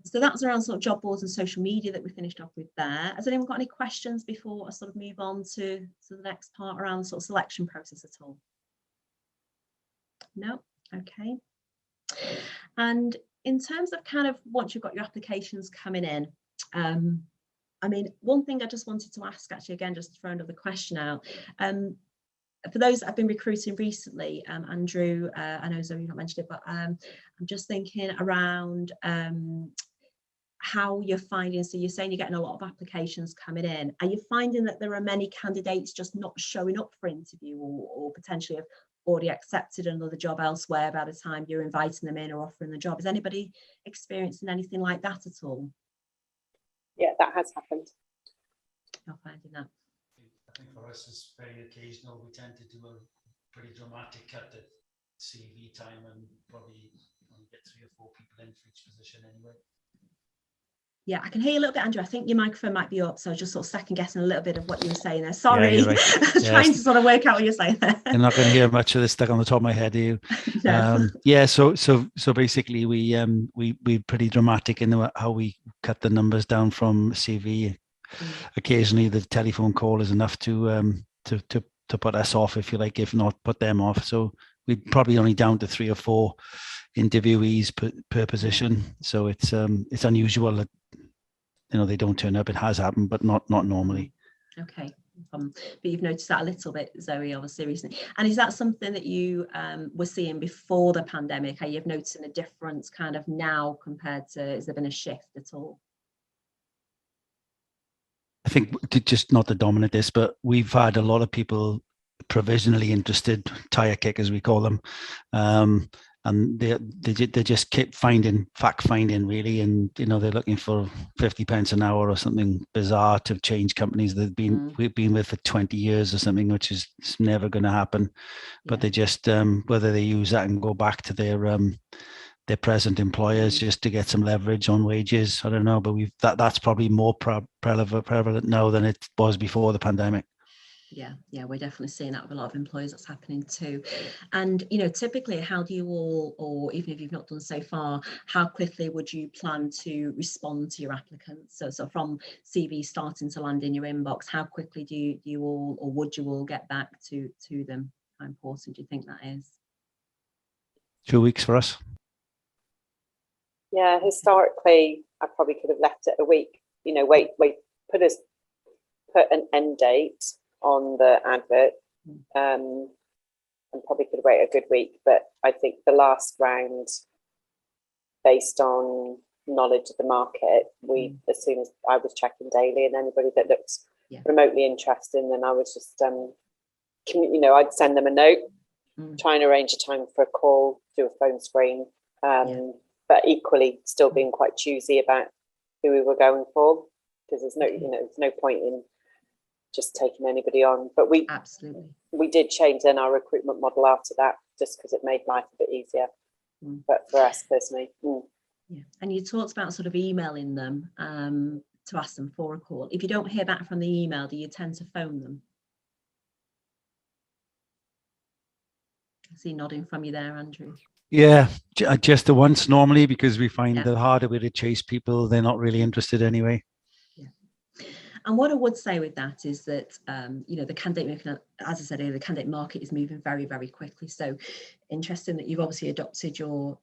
So that's around sort of job boards and social media that we finished off with there. Has anyone got any questions before I sort of move on to the next part around the sort of selection process at all? No? Okay. And in terms of kind of once you've got your applications coming in, I mean, one thing I just wanted to ask, actually, again, just to throw another question out. For those that have been recruiting recently, Andrew, I know Zoe, you not mentioned it, but I'm just thinking around how you're finding, so you're saying you're getting a lot of applications coming in. Are you finding that there are many candidates just not showing up for interview, or potentially have already accepted another job elsewhere by the time you're inviting them in or offering the job? Is anybody experiencing anything like that at all? Yeah, that has happened. Not finding that. I think for us it's very occasional. We tend to do a pretty dramatic cut at CV time and probably get 3 or 4 people in for each position anyway. Yeah, I can hear you a little bit, Andrew. I think your microphone might be up, so I was just sort of second guessing a little bit of what you were saying there. Sorry, yeah, you're right. trying to sort of work out what you're saying there. You're not going to hear much of this stuck on the top of my head, are you? No. Yeah, so basically we pretty dramatic in how we cut the numbers down from CV. Occasionally the telephone call is enough to put us off, if you like, if not put them off. So we're probably only down to 3 or 4 interviewees per position. So it's unusual that, you know, they don't turn up. It has happened, but not normally. Okay. But you've noticed that a little bit, Zoe, obviously recently. And is that something that you were seeing before the pandemic? Are you noticing a difference kind of now compared to, has there been a shift at all? I think just not to dominate this, but we've had a lot of people provisionally interested, tire kickers we call them, and they just keep fact finding really, and you know, they're looking for 50 pence an hour or something bizarre to change companies we've been with for 20 years or something, which is never going to happen. But they just whether they use that and go back to their present employers just to get some leverage on wages, I don't know, but that's probably more prevalent now than it was before the pandemic. Yeah, we're definitely seeing that with a lot of employers. That's happening too. And you know, typically, how do you all, or even if you've not done so far, how quickly would you plan to respond to your applicants? So from CV starting to land in your inbox, how quickly do you all, or would you all get back to them? How important do you think that is? 2 weeks for us. Yeah, historically, I probably could have left it a week. You know, put an end date on the advert, and probably could wait a good week. But I think the last round, based on knowledge of the market, as soon as I was checking daily, and anybody that looked remotely interesting, then I was just, you know, I'd send them a note, try and arrange a time for a call, do a phone screen. But equally still being quite choosy about who we were going for, because there's no point in just taking anybody on. But we did change then our recruitment model after that, just because it made life a bit easier. But for us personally. Yeah. And you talked about sort of emailing them to ask them for a call. If you don't hear back from the email, do you tend to phone them? I see nodding from you there, Andrew. Yeah, just the once normally, because we find the harder way to chase people, they're not really interested anyway. Yeah. And what I would say with that is that, you know, the candidate market, as I said earlier, the candidate market is moving very, very quickly. So interesting that you've obviously adopted your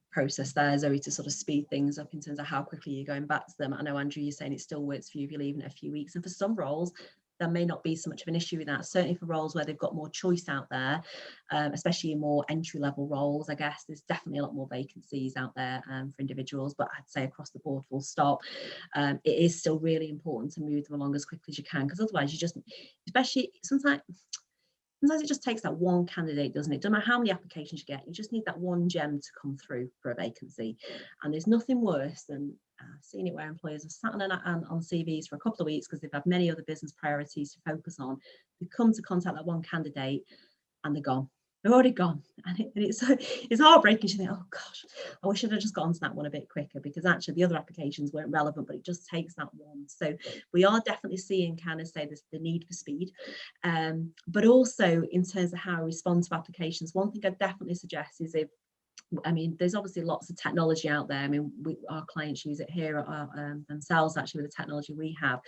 process there, Zoe, to sort of speed things up in terms of how quickly you're going back to them. I know, Andrew, you're saying it still works for you if you're leaving it a few weeks. And for some roles, there may not be so much of an issue with that. Certainly for roles where they've got more choice out there, especially in more entry-level roles, I guess there's definitely a lot more vacancies out there for individuals, but I'd say across the board, full stop. It is still really important to move them along as quickly as you can, because otherwise you just, especially sometimes it just takes that one candidate, doesn't it? Doesn't matter how many applications you get, you just need that one gem to come through for a vacancy. And there's nothing worse than I've seen it where employers have sat on CVs for a couple of weeks because they've had many other business priorities to focus on. They come to contact that one candidate and they're gone. They're already gone, and it's heartbreaking. You think, oh gosh, I wish I'd have just gone to that one a bit quicker, because actually the other applications weren't relevant, but it just takes that one. So we are definitely seeing, kind of say, this the need for speed, but also in terms of how I respond to applications. One thing I definitely suggest is, there's obviously lots of technology out there. Our clients use it here themselves, actually, with the technology we have.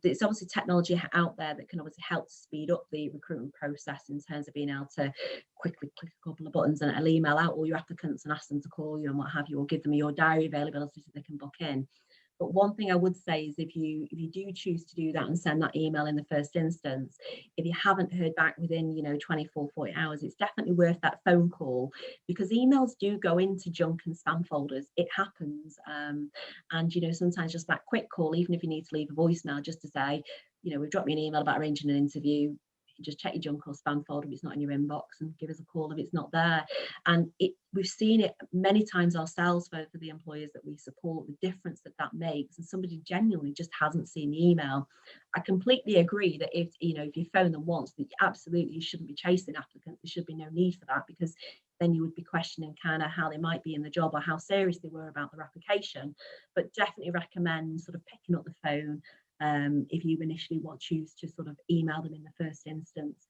It's obviously technology out there that can obviously help to speed up the recruitment process in terms of being able to quickly click a couple of buttons and it'll email out all your applicants and ask them to call you and what have you, or give them your diary availability so they can book in. But one thing I would say is, if you do choose to do that and send that email in the first instance, if you haven't heard back within 24, 40 hours, it's definitely worth that phone call, because emails do go into junk and spam folders. It happens, and sometimes just that quick call, even if you need to leave a voicemail just to say, we've dropped you an email about arranging an interview. Just check your junk or spam folder if it's not in your inbox, and give us a call if it's not there. And we've seen it many times ourselves for the employers that we support, the difference that makes, and somebody genuinely just hasn't seen the email. I completely agree that if you phone them once, that absolutely you shouldn't be chasing applicants. There should be no need for that, because then you would be questioning kind of how they might be in the job or how serious they were about their application. But definitely recommend sort of picking up the phone if you initially choose to sort of email them in the first instance.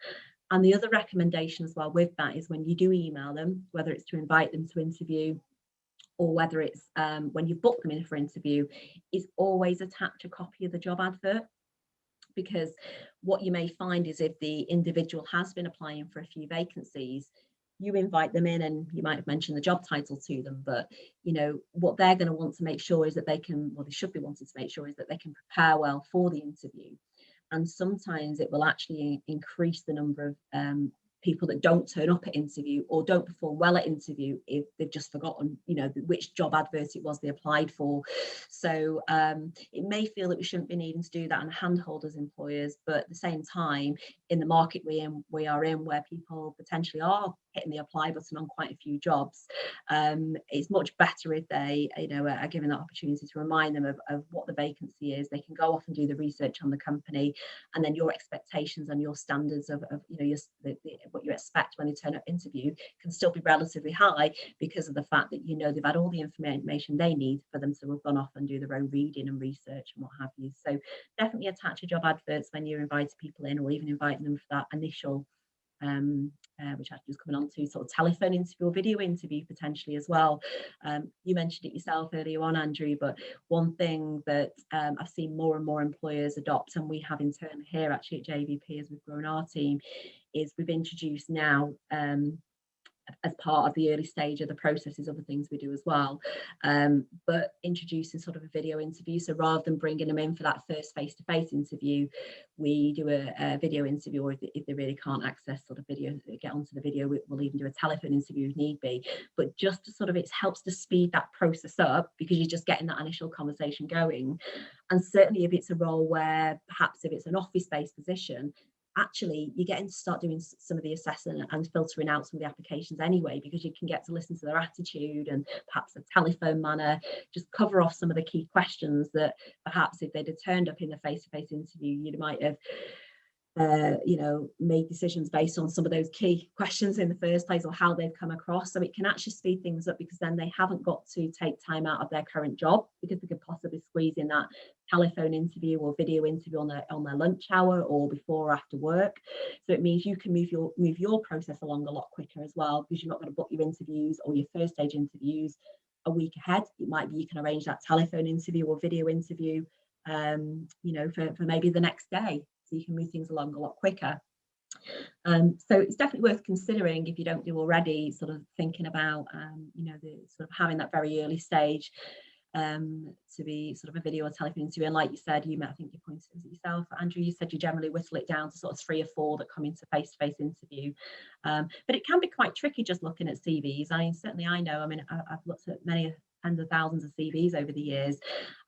And the other recommendation as well with that is, when you do email them, whether it's to invite them to interview or whether it's when you book them in for interview, is always attach a copy of the job advert. Because what you may find is, if the individual has been applying for a few vacancies, you invite them in and you might have mentioned the job title to them, but what they're going to want to make sure is that they should be wanting to make sure is that they can prepare well for the interview. And sometimes it will actually increase the number of people that don't turn up at interview or don't perform well at interview if they've just forgotten which job advert it was they applied for. So it may feel that we shouldn't be needing to do that and handhold as employers, but at the same time, in the market we are in, where people potentially are hitting the apply button on quite a few jobs, it's much better if they are given that opportunity to remind them of what the vacancy is. They can go off and do the research on the company, and then your expectations and your standards of what you expect when they turn up interview can still be relatively high, because of the fact that they've had all the information they need for them to have gone off and do their own reading and research and what have you. So definitely attach your job adverts when you're inviting people in, or even inviting them for that initial which actually is coming on to sort of telephone interview or video interview potentially as well. You mentioned it yourself earlier on, Andrew, but one thing that I've seen more and more employers adopt, and we have in turn here actually at JVP as we've grown our team, is we've introduced now as part of the early stage of the processes, other things we do as well, but introducing sort of a video interview. So rather than bringing them in for that first face-to-face interview, we do a video interview, or if they really can't access sort of video, get onto the video, we'll even do a telephone interview if need be. But just to sort of, it helps to speed that process up, because you're just getting that initial conversation going. And certainly if it's a role where perhaps if it's an office-based position, actually you're getting to start doing some of the assessing and filtering out some of the applications anyway, because you can get to listen to their attitude and perhaps a telephone manner, just cover off some of the key questions that perhaps if they'd have turned up in the face-to-face interview, you might have made decisions based on some of those key questions in the first place, or how they've come across. So it can actually speed things up, because then they haven't got to take time out of their current job, because they could possibly squeeze in that telephone interview or video interview on their lunch hour or before or after work. So it means you can move your process along a lot quicker as well, because you're not going to book your interviews or your first stage interviews a week ahead. It might be you can arrange that telephone interview or video interview for maybe the next day, so you can move things along a lot quicker. So it's definitely worth considering, if you don't do already, sort of thinking about the sort of having that very early stage to be sort of a video or telephone interview. And like you said, I think you pointed to yourself, Andrew, you said you generally whittle it down to sort of 3 or 4 that come into face-to-face interview, but it can be quite tricky just looking at CVs. Certainly I know, I've looked at many tens of thousands of CVs over the years,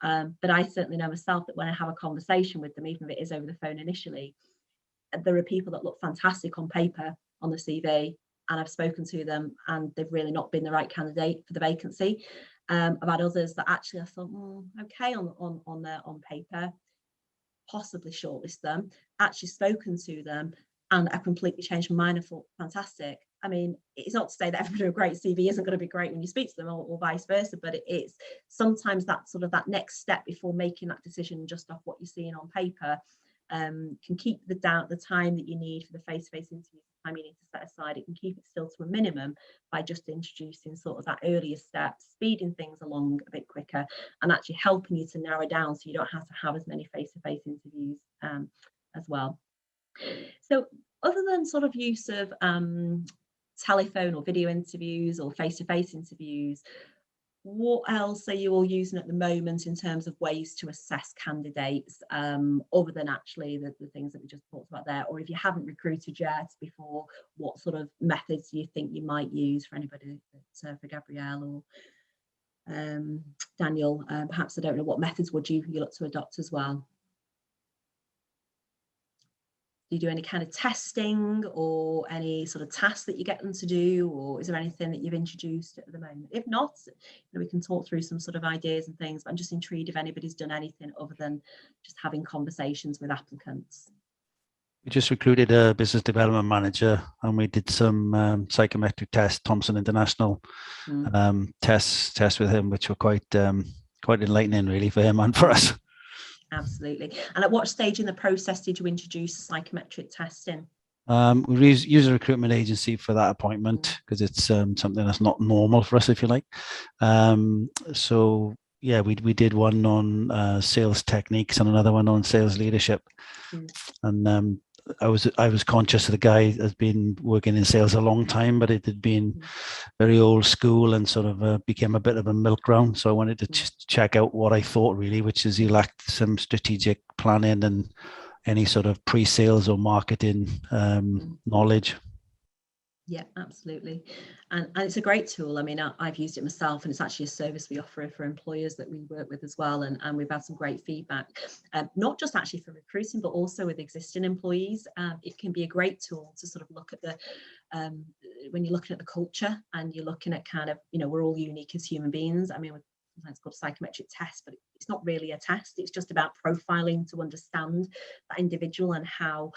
but I certainly know myself that when I have a conversation with them, even if it is over the phone initially, there are people that look fantastic on paper on the CV, and I've spoken to them and they've really not been the right candidate for the vacancy. I've had others that actually I thought, okay, on paper, possibly shortlist them, actually spoken to them, and I completely changed my mind and thought, fantastic. I mean, it's not to say that everybody with a great CV isn't going to be great when you speak to them, or vice versa, but it's sometimes that sort of that next step before making that decision just off what you're seeing on paper can keep the time that you need for the face-to-face interview, the time you need to set aside. It can keep it still to a minimum by just introducing sort of that earlier step, speeding things along a bit quicker, and actually helping you to narrow down so you don't have to have as many face-to-face interviews as well. So other than sort of use of telephone or video interviews or face-to-face interviews, what else are you all using at the moment in terms of ways to assess candidates, other than actually the things that we just talked about there? Or if you haven't recruited yet before, what sort of methods do you think you might use for anybody, for Gabrielle or Daniel? Perhaps, I don't know, what methods would you look to adopt as well? Do you do any kind of testing or any sort of tasks that you get them to do, or is there anything that you've introduced at the moment? If not, we can talk through some sort of ideas and things, but I'm just intrigued if anybody's done anything other than just having conversations with applicants. We just recruited a business development manager, and we did some psychometric tests, Thompson International tests with him, which were quite enlightening, really, for him and for us. Absolutely. And at what stage in the process did you introduce psychometric testing? We use a recruitment agency for that appointment because it's something that's not normal for us, if you like. So yeah, we did one on sales techniques and another one on sales leadership. And I was conscious of the guy has been working in sales a long time, but it had been very old school and sort of became a bit of a milk round. So I wanted to check out what I thought, really, which is he lacked some strategic planning and any sort of pre-sales or marketing knowledge. Yeah, absolutely. And it's a great tool. I mean, I've used it myself, and it's actually a service we offer for employers that we work with as well. And we've had some great feedback, not just actually for recruiting, but also with existing employees. It can be a great tool to sort of look at the, when you're looking at the culture and you're looking at kind of, we're all unique as human beings. I mean, sometimes called a psychometric test, but it's not really a test. It's just about profiling to understand that individual and how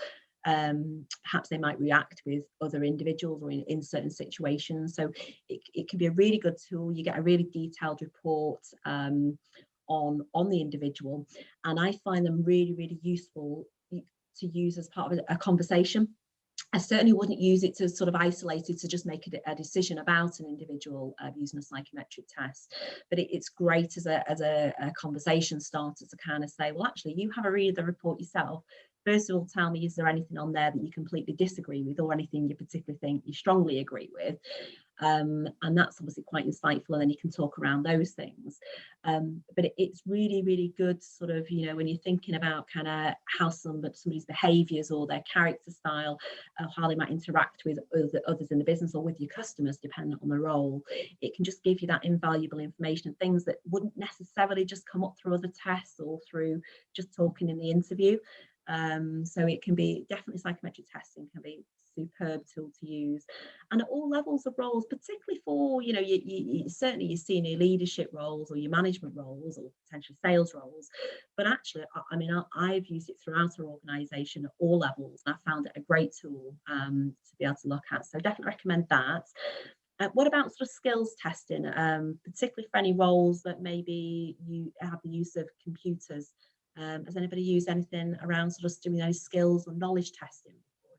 perhaps they might react with other individuals or in certain situations. So it can be a really good tool. You get a really detailed report on the individual, and I find them really, really useful to use as part of a conversation. I certainly wouldn't use it to sort of isolate it to just make a decision about an individual using a psychometric test, but it's great as a conversation starter to kind of say, well, actually, you have a read of the report yourself. First of all, tell me, is there anything on there that you completely disagree with, or anything you particularly think you strongly agree with? And that's obviously quite insightful, and then you can talk around those things. But it's really, really good sort of, when you're thinking about kind of how somebody's behaviours or their character style, how they might interact with others in the business or with your customers, depending on the role. It can just give you that invaluable information, things that wouldn't necessarily just come up through other tests or through just talking in the interview. So it can be definitely, psychometric testing can be a superb tool to use, and at all levels of roles, particularly for you certainly your senior leadership roles or your management roles or potential sales roles. But actually, I mean, I've used it throughout our organisation at all levels, and I found it a great tool to be able to look at. So definitely recommend that. What about sort of skills testing, particularly for any roles that maybe you have the use of computers? Has anybody used anything around sort of stimulating skills or knowledge testing before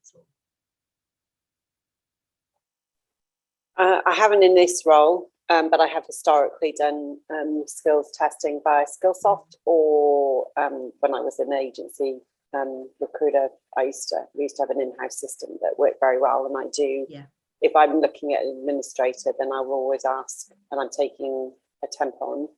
at all? I haven't in this role, but I have historically done skills testing by Skillsoft, or when I was an agency recruiter, we used to have an in-house system that worked very well, and I do. Yeah. If I'm looking at an administrator, then I will always ask, and I'm taking a temp on,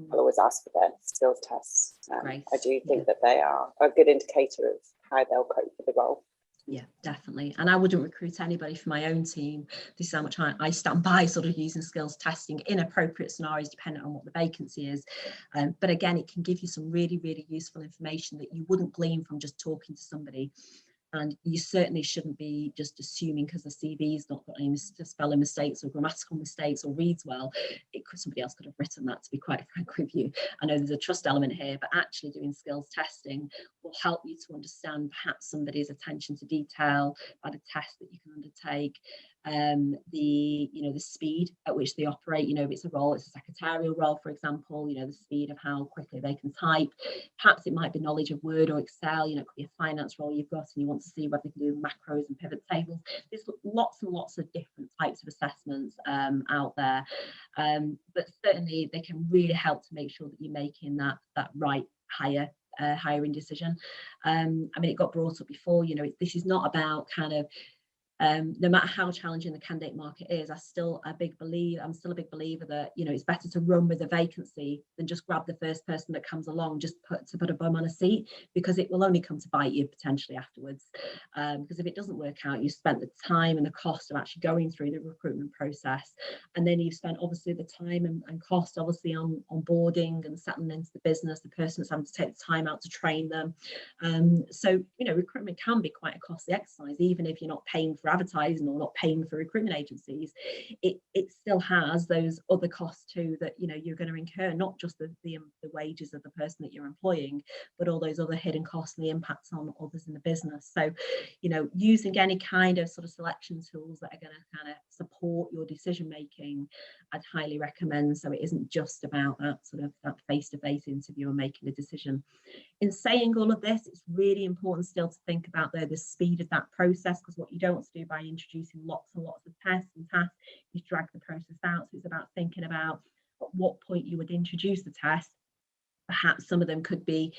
I'll always ask for their skills tests. I do think that they are a good indicator of how they'll cope with the role. Yeah, definitely. And I wouldn't recruit anybody for my own team. This is how much I stand by sort of using skills testing in appropriate scenarios, depending on what the vacancy is. But again, it can give you some really, really useful information that you wouldn't glean from just talking to somebody. And you certainly shouldn't be just assuming because the CV's not got any spelling mistakes or grammatical mistakes or reads well, somebody else could have written that, to be quite frank with you. I know there's a trust element here, but actually doing skills testing will help you to understand perhaps somebody's attention to detail by the test that you can undertake, the speed at which they operate. If it's a role, it's a secretarial role, for example, the speed of how quickly they can type. Perhaps it might be knowledge of Word or Excel. It could be a finance role you've got and you want to see whether they can do macros and pivot tables. There's lots and lots of different types of assessments out there, but certainly they can really help to make sure that you're making that right hiring decision. It got brought up before, this is not about kind of no matter how challenging the candidate market is, I'm still a big believer that it's better to run with a vacancy than just grab the first person that comes along just to put a bum on a seat, because it will only come to bite you potentially afterwards. Because if it doesn't work out, you spent the time and the cost of actually going through the recruitment process, and then you've spent obviously the time and cost obviously on onboarding and settling into the business, the person that's having to take the time out to train them. So recruitment can be quite a costly exercise, even if you're not paying for advertising or not paying for recruitment agencies. It still has those other costs too that you're going to incur, not just the wages of the person that you're employing, but all those other hidden costs and the impacts on others in the business. So using any kind of sort of selection tools that are going to kind of support your decision making, I'd highly recommend. So it isn't just about that face-to-face interview and making a decision. In saying all of this, it's really important still to think about the speed of that process, because what you don't want to do by introducing lots and lots of tests and tasks is drag the process out. So it's about thinking about at what point you would introduce the test. Perhaps some of them could be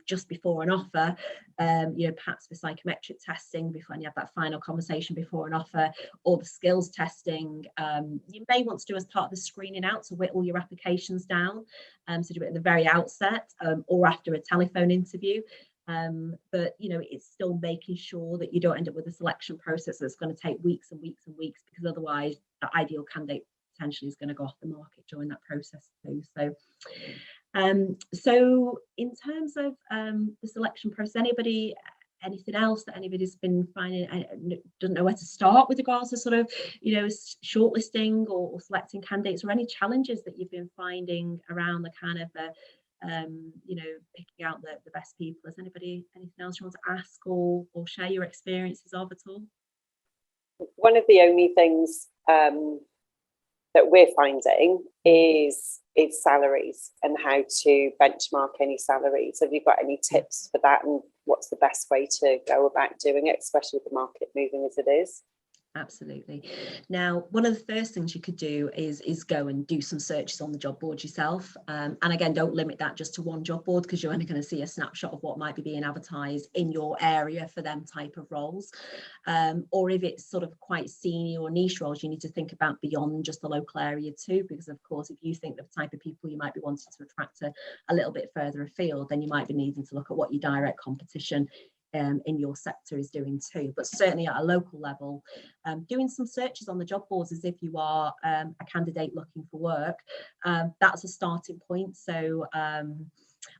just before an offer, perhaps for psychometric testing before, and you have that final conversation before an offer, or the skills testing. You may want to do as part of the screening out to whittle your applications down, so do it at the very outset or after a telephone interview. But it's still making sure that you don't end up with a selection process that's going to take weeks and weeks and weeks, because otherwise the ideal candidate potentially is going to go off the market during that process too. So in terms of the selection process, anything else that anybody's been finding, doesn't know where to start with regards to sort of shortlisting or selecting candidates, or any challenges that you've been finding around the kind of picking out the best people? Is anything else you want to ask or share your experiences of at all? One of the only things that we're finding is salaries and how to benchmark any salaries. Have you got any tips for that, and what's the best way to go about doing it, especially with the market moving as it is? Absolutely. Now, one of the first things you could do is go and do some searches on the job board yourself. And again, don't limit that just to one job board, because you're only going to see a snapshot of what might be being advertised in your area for them type of roles. Or if it's sort of quite senior or niche roles, you need to think about beyond just the local area too, because of course, if you think the type of people you might be wanting to attract a little bit further afield, then you might be needing to look at what your direct competition in your sector is doing too. But certainly at a local level, doing some searches on the job boards as if you are a candidate looking for work, that's a starting point. So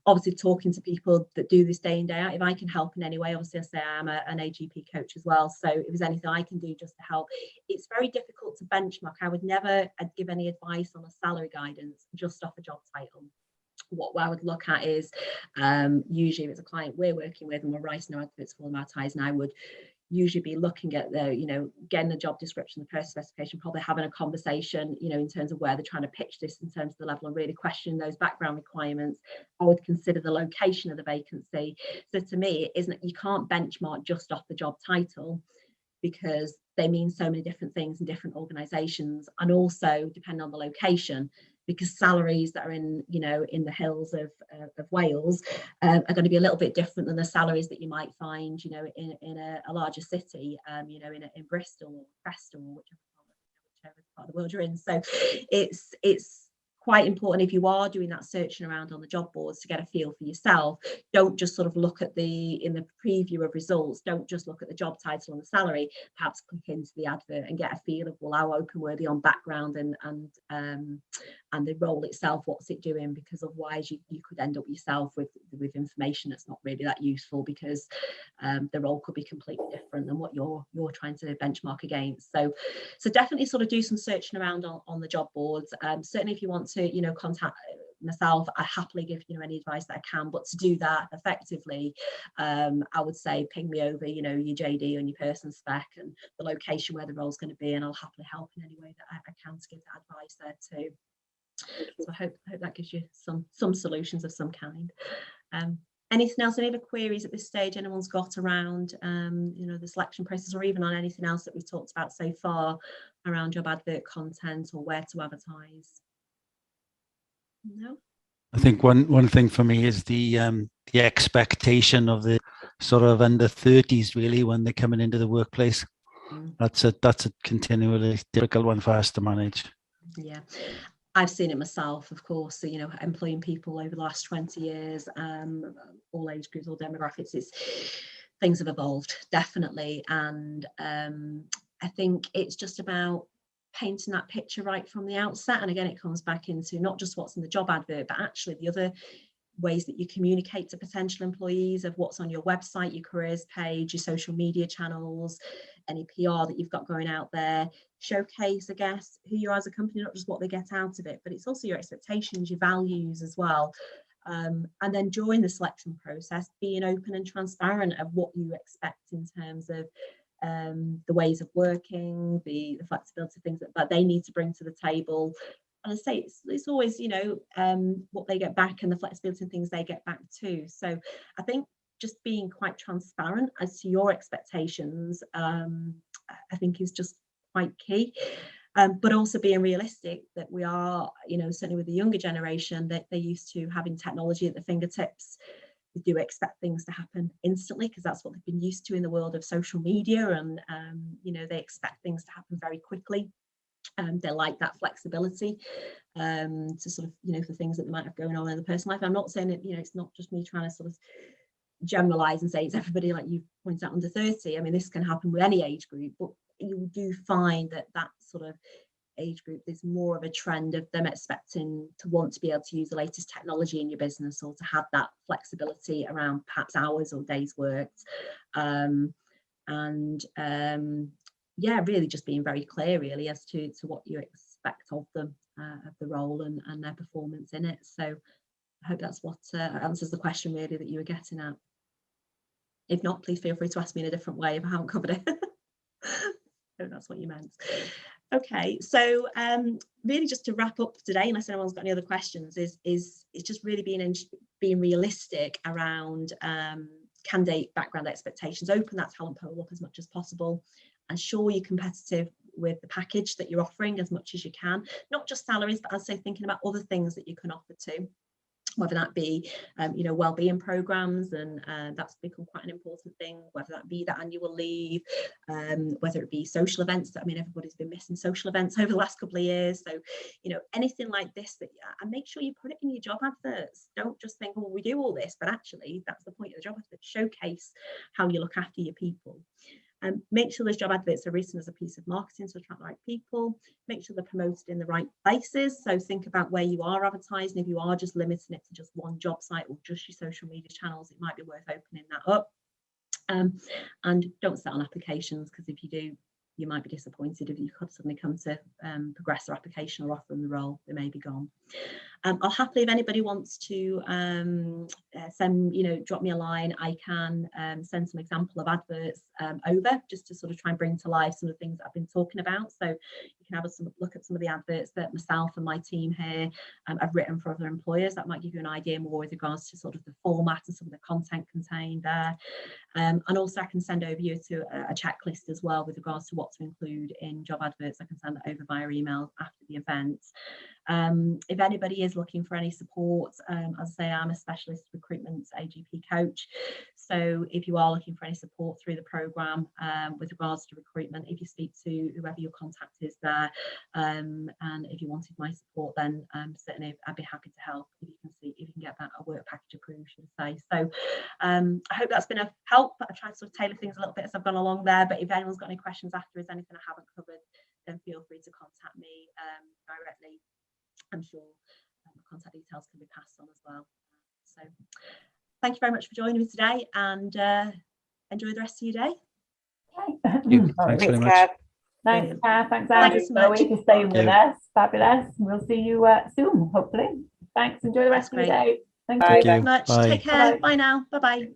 obviously talking to people that do this day in, day out, if I can help in any way. Obviously I say I'm an AGP coach as well, so if there's anything I can do just to help. It's very difficult to benchmark. I would never give any advice on a salary guidance just off a job title. What I would look at is usually if it's a client we're working with and we're writing our adverts for them advertising, I would usually be looking at getting the job description, the person specification, probably having a conversation in terms of where they're trying to pitch this in terms of the level, and really questioning those background requirements. I would consider the location of the vacancy. So to me, you can't benchmark just off the job title, because they mean so many different things in different organisations, and also depending on the location, because salaries that are in the hills of Wales are going to be a little bit different than the salaries that you might find in a larger city, in Bristol or Preston or whichever part of the world you're in. So it's quite important, if you are doing that searching around on the job boards, to get a feel for yourself. Don't just sort of look at in the preview of results, don't just look at the job title and the salary. Perhaps click into the advert and get a feel of, well, how open were they on background and and the role itself, what's it doing, because otherwise you could end up yourself with information that's not really that useful, because the role could be completely different than what you're trying to benchmark against. So definitely sort of do some searching around on the job boards. Certainly if you want to, you know, contact myself, I happily give, you know, any advice that I can, but to do that effectively, I would say ping me over, you know, your JD and your person spec and the location where the role's going to be, and I'll happily help in any way that I can to give that advice there too. So I hope that gives you some solutions of some kind. Anything else, any other queries at this stage anyone's got around you know, the selection process, or even on anything else that we've talked about so far around job advert content or where to advertise? No. I think one thing for me is the expectation of the sort of under 30s really when they're coming into the workplace. That's a continually difficult one for us to manage. Yeah, I've seen it myself, of course. So, you know, employing people over the last 20 years, all age groups, all demographics, things have evolved, definitely. And I think it's just about painting that picture right from the outset. And again, it comes back into not just what's in the job advert, but actually the other ways that you communicate to potential employees, of what's on your website, your careers page, your social media channels, any PR that you've got going out there. Showcase, I guess, who you are as a company, not just what they get out of it, but it's also your expectations, your values as well. And then during the selection process, being open and transparent of what you expect in terms of the ways of working, the flexibility, things that they need to bring to the table. And I say it's always, you know, what they get back and the flexibility and things they get back too. So I think just being quite transparent as to your expectations, I think is just quite key. But also being realistic that we are, you know, certainly with the younger generation, that they're used to having technology at their fingertips. They do expect things to happen instantly because that's what they've been used to in the world of social media, and you know, they expect things to happen very quickly. They like that flexibility to sort of, you know, for things that they might have going on in the personal life. I'm not saying that, you know, it's not just me trying to sort of generalize and say it's everybody, like you pointed out, under 30. I mean, this can happen with any age group, but you do find that sort of age group, there's more of a trend of them expecting to want to be able to use the latest technology in your business, or to have that flexibility around perhaps hours or days worked. Yeah, really just being very clear really as to what you expect of them, of the role and their performance in it. So I hope that's what answers the question really that you were getting at. If not, please feel free to ask me in a different way if I haven't covered it. So that's what you meant. Okay, so really just to wrap up today, unless anyone's got any other questions, is just really being realistic around candidate background expectations. Open that talent pool up as much as possible. Ensure you're competitive with the package that you're offering as much as you can. Not just salaries, but as I say, thinking about other things that you can offer too. Whether that be, you know, wellbeing programs, and that's become quite an important thing. Whether that be that annual leave, whether it be social events. I mean, everybody's been missing social events over the last couple of years. So, you know, anything like this and make sure you put it in your job adverts. Don't just think, well, we do all this, but actually that's the point of the job advert. Showcase how you look after your people. Make sure those job adverts are written as a piece of marketing to attract the right people. Make sure they're promoted in the right places. So think about where you are advertising. If you are just limiting it to just one job site or just your social media channels, it might be worth opening that up. And don't sit on applications, because if you do, you might be disappointed if you could suddenly come to progress their application or offer them the role, they may be gone. I'll happily, if anybody wants to send, you know, drop me a line, I can send some example of adverts over, just to sort of try and bring to life some of the things that I've been talking about. So you can have a look at some of the adverts that myself and my team here have written for other employers. That might give you an idea more with regards to sort of the format and some of the content contained there. And also I can send over you to a checklist as well with regards to what to include in job adverts. I can send that over via email after the event. If anybody is looking for any support, as I say, I'm a specialist recruitment AGP coach. So if you are looking for any support through the programme with regards to recruitment, if you speak to whoever your contact is there, and if you wanted my support, then certainly I'd be happy to help if you can get that a work package approved, should I say. So I hope that's been of help. I've tried to sort of tailor things a little bit as I've gone along there, but if anyone's got any questions afterwards, anything I haven't covered, then feel free to contact me directly. I'm sure contact details can be passed on as well. So thank you very much for joining me today, and enjoy the rest of your day. Thanks very much. Cath. Thanks, Cath. Thanks, Thank Andrew. you so much. Chloe, for staying Thank with you. us. Fabulous. We'll see you soon, hopefully. Thanks. Enjoy the rest of your Great. day. Thank Bye. you. Thank you. Much. Bye. Take care. Bye-bye. Bye now. Bye bye.